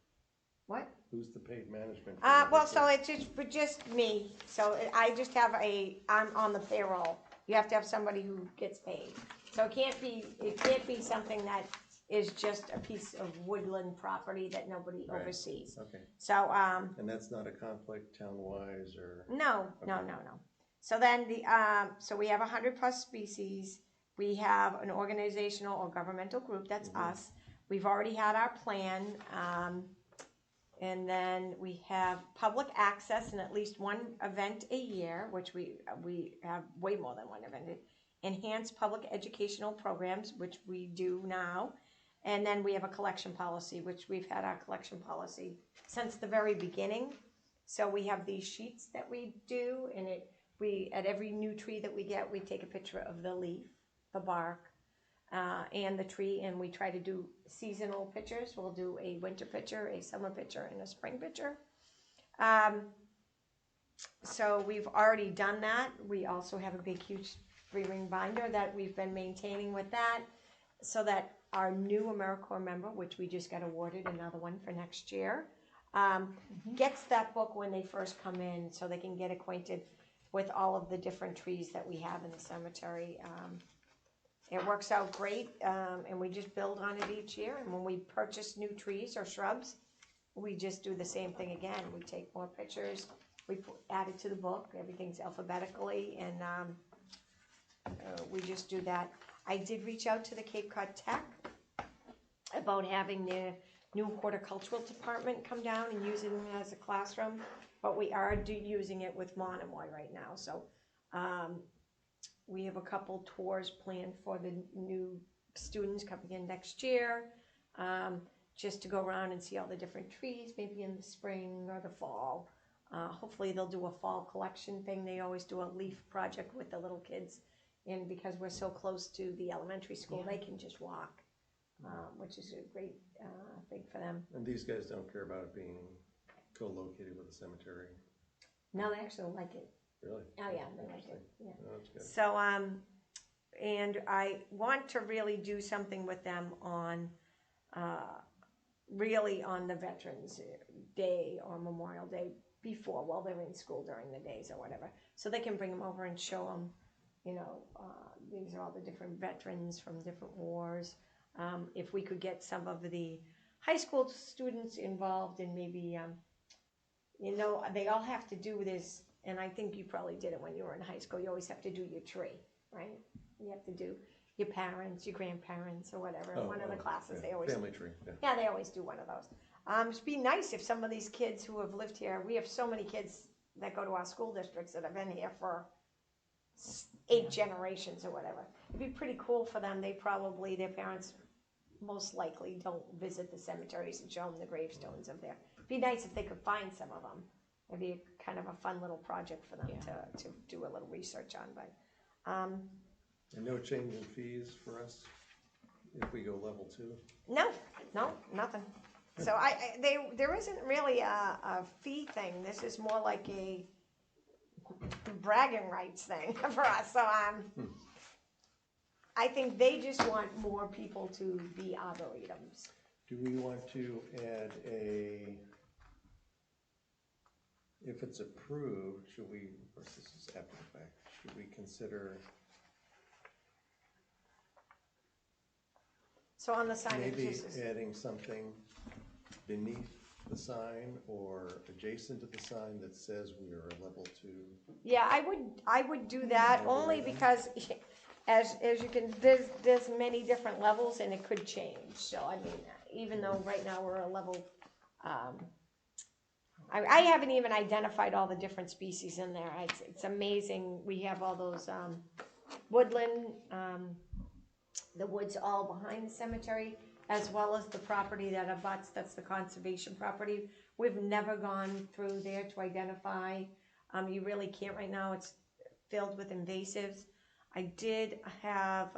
What? Who's the paid management? Well, so it's just me. So I just have I'm on the payroll. You have to have somebody who gets paid. So it can't be something that is just a piece of woodland property that nobody Right. oversees. Okay, So, and that's not a conflict town-wise, or? no. So then so we have 100+ species. We have an organizational or governmental group, that's us. We've already had our plan. And then we have public access and at least one event a year, which we have way more than one event. Enhanced public educational programs, which we do now. And then we have a collection policy, which we've had our collection policy since the very beginning. So we have these sheets that we do, and at every new tree that we get, we take a picture of the leaf, the bark, and the tree, and we try to do seasonal pictures. We'll do a winter picture, a summer picture, and a spring picture. So we've already done that. We also have a big, huge 3-ring binder that we've been maintaining with that, so that our new AmeriCorps member, which we just got awarded another one for next year, gets that book when they first come in, so they can get acquainted with all of the different trees that we have in the cemetery. It works out great, and we just build on it each year. And when we purchase new trees or shrubs, we just do the same thing again. We take more pictures, we add it to the book, everything's alphabetically, and we just do that. I did reach out to the Cape Cod Tech about having their new horticultural department come down and use it as a classroom, but we are using it with Monomoy right now. So we have a couple tours planned for the new students coming in next year, just to go around and see all the different trees, maybe in the spring or the fall. Hopefully they'll do a fall collection thing. They always do a leaf project with the little kids, and because we're so close to the elementary school, they can just walk, which is a great thing for them. And these guys don't care about it being co-located with a cemetery? No, they actually like it. Really? Oh yeah, they like it. Yeah. Oh, that's good. So and I want to really do something with them on really on the Veterans Day or Memorial Day before, while they're in school during the days or whatever, so they can bring them over and show them, you know, these are all the different veterans from different wars. If we could get some of the high school students involved, and maybe, you know, they all have to do this, and I think you probably did it when you were in high school. You always have to do your tree, right? You have to do your parents, your grandparents, or whatever. One of the classes, yeah. they always Family tree, yeah. Yeah, they always do one of those. It'd be nice if some of these kids who have lived here, we have so many kids that go to our school districts that have been here for 8 generations or whatever. It'd be pretty cool for them. Their parents most likely don't visit the cemeteries and show them the gravestones up there. It'd be nice if they could find some of them. It'd be kind of a fun little project for them to do a little research on, but, And no change in fees for us if we go level 2? no, nothing. So there isn't really a fee thing. This is more like a bragging rights thing for us. So I think they just want more people to be arboretums. Do we want to add if it's approved, should we, of course this is after the fact, should we consider So on the sign, it maybe just is, adding something beneath the sign or adjacent to the sign that says we are a level 2? yeah, I would do that only because as you can, there's many different levels and it could change. So I mean, even though right now we're a level, I haven't even identified all the different species in there. It's amazing. We have all those woodland, the woods all behind the cemetery, as well as the property that abuts, that's the conservation property. We've never gone through there to identify. You really can't right now. It's filled with invasives. I did have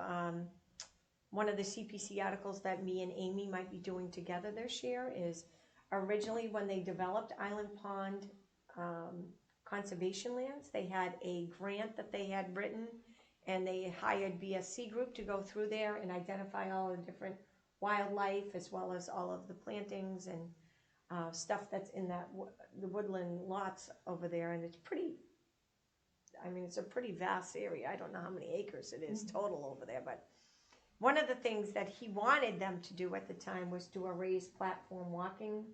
one of the CPC articles that me and Amy might be doing together this year is originally when they developed Island Pond conservation lands, they had a grant that they had written and they hired BSC Group to go through there and identify all the different wildlife as well as all of the plantings and stuff that's in the woodland lots over there. And it's it's a pretty vast area. I don't know how many acres it is total over there, but one of the things that he wanted them to do at the time was do a raised platform walking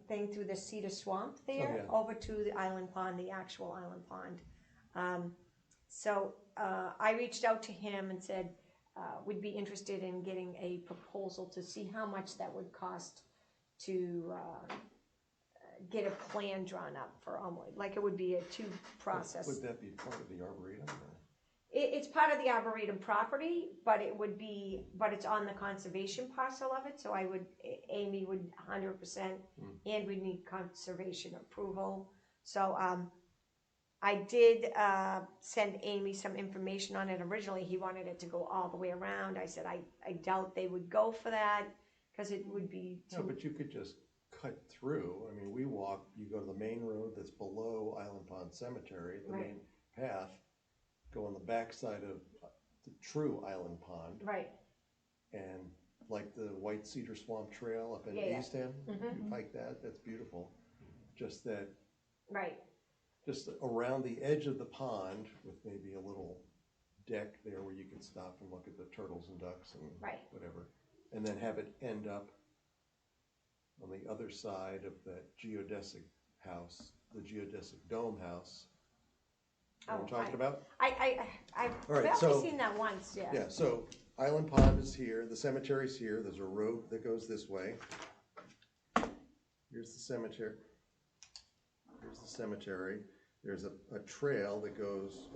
thing through the cedar swamp there over to the island pond, the actual island pond. So I reached out to him and said, would be interested in getting a proposal to see how much that would cost to get a plan drawn up for almost, like it would be a 2 process. Would that be part of the Arboretum? Or? It's part of the Arboretum property, but it's on the conservation parcel of it, so Amy would 100%, and we'd need conservation approval. So I did send Amy some information on it. Originally, he wanted it to go all the way around. I said, I doubt they would go for that, because it would be too... No, but you could just cut through. I mean, you go to the main road that's below Island Pond Cemetery, the main path, go on the backside of the true Island Pond. Right. And like the White Cedar Swamp Trail up in Eastham, you hike that's beautiful. Just that... Right. Just around the edge of the pond with maybe a little deck there where you can stop and look at the turtles and ducks and whatever. And then have it end up on the other side of that geodesic house, the geodesic dome house. You know what I'm talking about? I've actually seen that once, yeah. Yeah, so Island Pond is here, the cemetery's here, there's a road that goes this way. Here's the cemetery. Here's the cemetery. There's a trail that goes,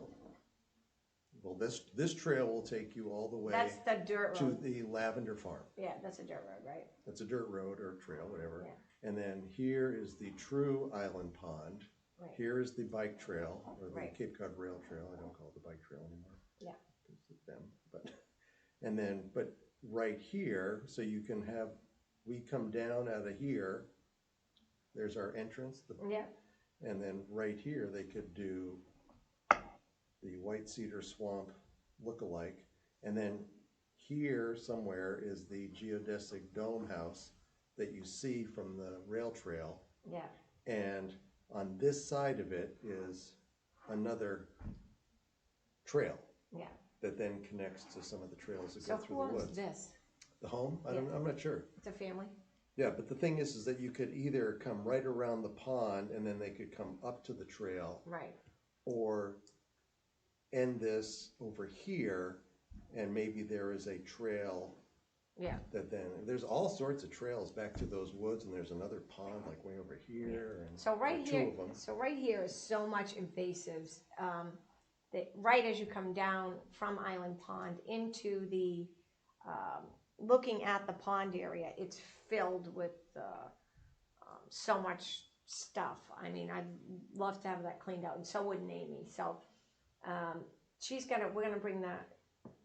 well, this trail will take you all the way That's the dirt road. to the Lavender Farm. Yeah, that's a dirt road, right? That's a dirt road or trail, whatever. Yeah. And then here is the true Island Pond. Right. Here is the bike trail, or the Right. Cape Cod Rail Trail. I don't call it the bike trail anymore. Yeah. It's them. But right here, so we come down out of here, there's our entrance. And then right here, they could do the White Cedar Swamp look-alike. And then here somewhere is the geodesic dome house that you see from the rail trail. Yeah. And on this side of it is another trail. Yeah. That then connects to some of the trails that go through the woods. So who owns this? The home? I'm not sure. It's a family? Yeah, but the thing is that you could either come right around the pond and then they could come up to the trail. Right. Or end this over here and maybe there is a trail Yeah. That then, there's all sorts of trails back to those woods, and there's another pond like way over here, and So right or two here, of them. so right here is so much invasives. That right as you come down from Island Pond into the, looking at the pond area, it's filled with so much stuff. I mean, I'd love to have that cleaned out, and so would Amy. So we're gonna bring that,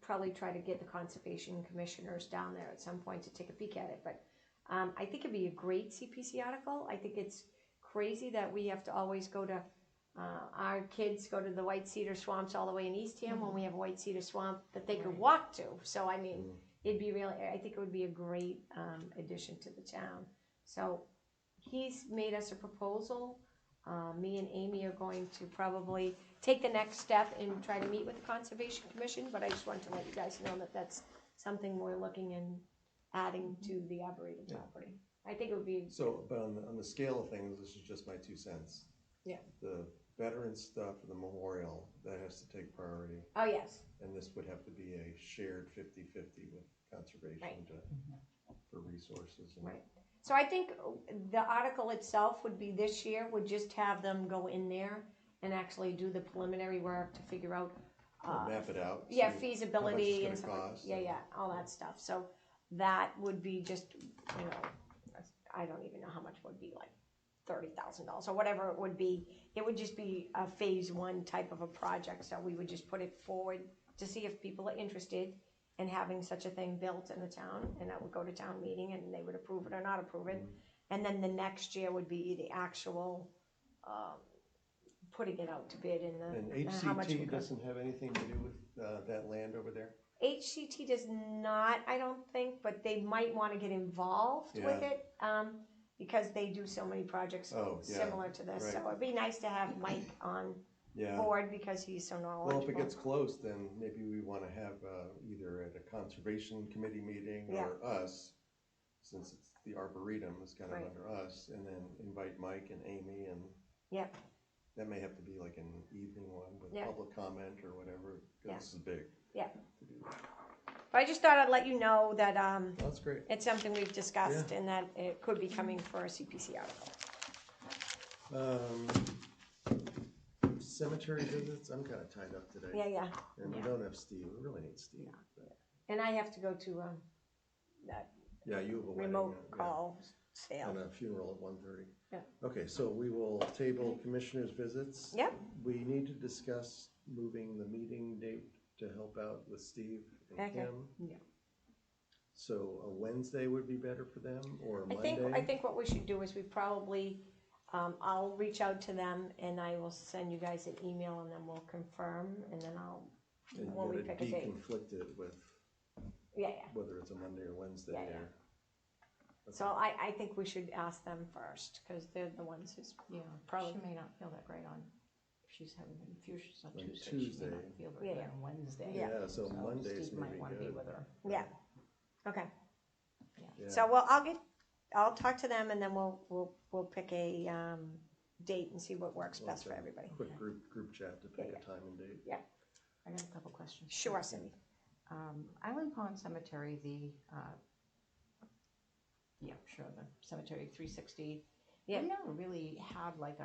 probably try to get the conservation commissioners down there at some point to take a peek at it. But I think it'd be a great CPC article. I think it's crazy that we have to always go to, our kids go to the White Cedar Swamps all the way in Eastham when we have a White Cedar Swamp that they could walk to. So, I mean, it'd be really, I think it would be a great addition to the town. So he's made us a proposal. Me and Amy are going to probably take the next step and try to meet with the Conservation Commission, but I just wanted to let you guys know that that's something we're looking and adding to the Arboretum property. I think it would be. So, but on the scale of things, this is just my 2 cents. Yeah. The veteran stuff, the memorial, that has to take priority. Oh, yes. And this would have to be a shared 50-50 with conservation for resources. And Right. So I think the article itself would be this year, would just have them go in there and actually do the preliminary work to figure out. map it out. Yeah, see feasibility how and much it's stuff. gonna cost. Yeah, all that stuff. So that would be just, I don't even know how much would be, like $30,000 or whatever it would be. It would just be a phase 1 type of a project. So we would just put it forward to see if people are interested in having such a thing built in the town, and that would go to town meeting and they would approve it or not approve it. And then the next year would be the actual putting it out to bid and how much it HCT would cost. doesn't have anything to do with that land over there? HCT does not, I don't think, but they might want to get involved with it because they do so many projects similar to this. right. So it'd be nice to have Mike on Yeah. board because he's so knowledgeable. Well, if it gets close, then maybe we want to have either at a conservation committee meeting or us, since it's the Arboretum is kind of under us, and then invite Mike and Amy, and that may have to be like an evening one with public comment or whatever, because this is big. Yeah. To do that. But I just thought I'd let you know that That's great. it's something we've discussed and that it could be coming for a CPC article. Cemetery visits, I'm kind of tied up today. Yeah. And we don't have Steve, we really need Steve. But And I have to go to that you have a wedding. remote call sale. And a funeral at 1:30. Yeah. Okay, so we will table commissioners' visits. Yep. We need to discuss moving the meeting date to help out with Steve and Kim. Yeah. So a Wednesday would be better for them, or a Monday? I think what we should do is we probably, I'll reach out to them and I will send you guys an email and then we'll confirm and then And when we you pick gotta a date. deconflict it with whether it's a Monday or Wednesday. Yeah. Or, So I think we should ask them first, because they're the ones who's probably. She may not feel that great on, if she's having infusions on On Tuesday, she Tuesday. may not feel very good on Wednesday. yeah, so Mondays Steve may might be wanna be good. with her. Yeah, okay. Yeah. So, I'll talk to them and then we'll pick a, date and see what works best for everybody. Quick group chat to pick a time and date. I got a couple questions. Sure, Cindy. Island Pond Cemetery, the cemetery 360. Yeah. We never really had like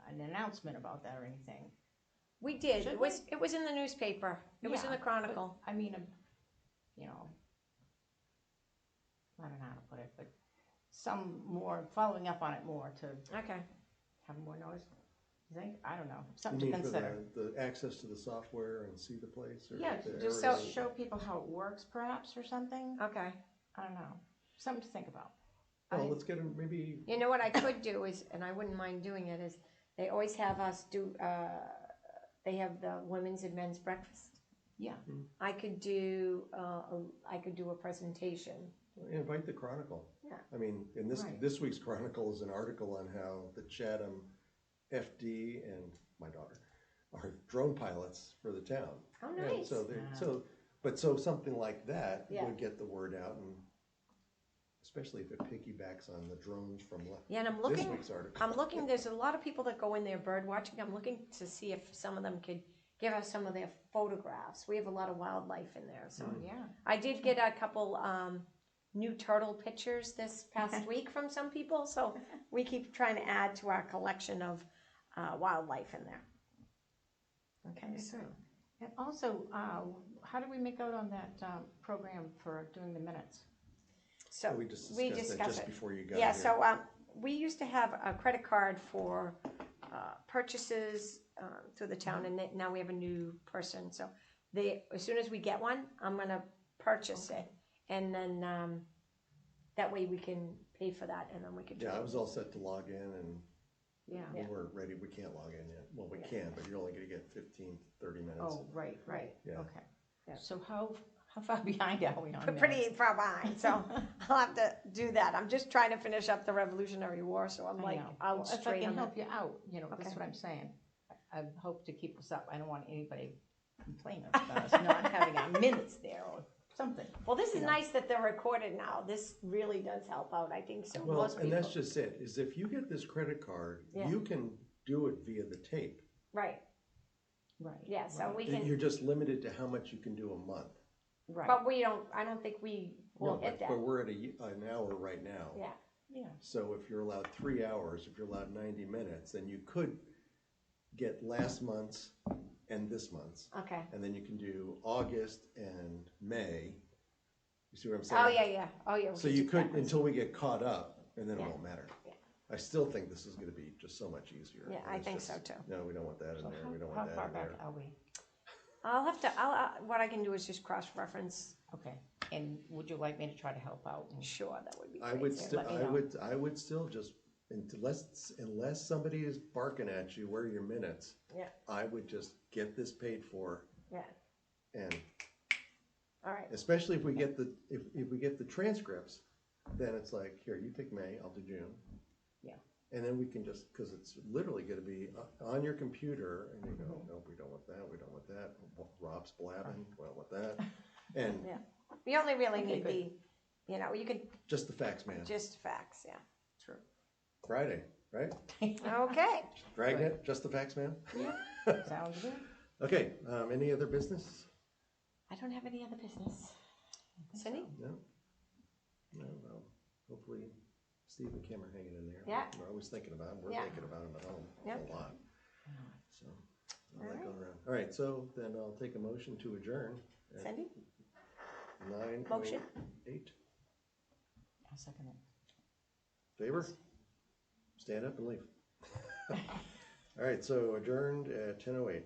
an announcement about that or anything. We did, Should it was in the newspaper, it was in the Chronicle. But, I mean, I don't know how to put it, but some more, following up on it more to Okay. have more notice. You think? I don't know, You something to mean consider. for the access to the software and see the place? Or Yeah, the just area? show people how it works perhaps or something. Okay. I don't know, something to think about. Well, let's get them, maybe, You know what I could do is, and I wouldn't mind doing it, is they always have us do, they have the women's and men's breakfast. Yeah. I could do a presentation. invite the Chronicle. Yeah. I mean, in this week's Chronicle is an article on how the Chatham FD and my daughter are drone pilots for the town. Oh, And nice. so something like that Yeah. would get the word out, and especially if it piggybacks on the drones from Yeah, and this week's article. there's a lot of people that go in there bird watching. I'm looking to see if some of them could give us some of their photographs. We have a lot of wildlife in there, so. Yeah. I did get a couple, new turtle pictures this past week from some people, so we keep trying to add to our collection of wildlife in there. Okay, so. And also, how do we make out on that program for doing the minutes? So We just discussed that just before you got Yeah, here. so we used to have a credit card for purchases through the town, and now we have a new person. So as soon as we get one, I'm gonna purchase it, and then that way we can pay for that, and then we can. Yeah, I was all set to log in, and Yeah. we weren't ready. We can't log in yet. Well, we can, but you're only gonna get 15, 30 minutes. Oh, right. Yeah. Okay. Yeah. So how far behind are we on We're that? pretty far behind, so I'll have to do that. I'm just trying to finish up the Revolutionary War, so I'm like out Well, if I straight can on help that. you out, that's Okay. what I'm saying. I hope to keep this up. I don't want anybody complaining about us not having our minutes there or something. Well, this is you know. nice that they're recorded now. This really does help out, I think, so Well, most and people. that's just it, is if you get this credit card, Yeah. you can do it via the tape. Right, Right. yeah, so right, we can, You're just limited to how much you can do a month. Right. but I don't think we will No, hit that. But we're at an hour right now. Yeah, Yeah. So if you're allowed 3 hours, if you're allowed 90 minutes, then you could get last month's and this month's. okay. And then you can do August and May. You see what I'm saying? Oh, yeah. We So can you do could, that one. until we get caught up, and then it Yeah. won't matter. Yeah. I still think this is gonna be just so much easier. Yeah, And I it's think just, so too. No, we don't want that in So there, we don't how want far that in back there. are we? What I can do is just cross-reference. Okay. And would you like me to try to help out? Sure, that would be great. I would Yeah, still, let me know. I would still just, unless somebody is barking at you, where are your minutes? Yeah. I would just get this paid for, Yeah, and all right, especially if we get if we get the transcripts, then it's like, here, you pick May, I'll do June. Yeah. And then we can just, cause it's literally gonna be on your computer, and you go, Mm-hmm. no, we don't want that, we don't want that, Rob's blabbing, we don't want that. And yeah. We only really Okay, need good. you could, just the facts, man. just facts, yeah. True. Friday, right? Okay, Dragnet, just the facts, man? Sounds good. Okay, any other business? I don't have any other business. Cindy? No? No, well, hopefully Steve and Kim are hanging in there. Yeah. We're always thinking about them, we're Yeah. thinking about them at home Yep. a lot, so. I like Alright. going around. All right, so then I'll take a motion to adjourn at Cindy? 9:08. Motion. I'll second it. Favor? Stand up and leave. All right, so adjourned at 10:08.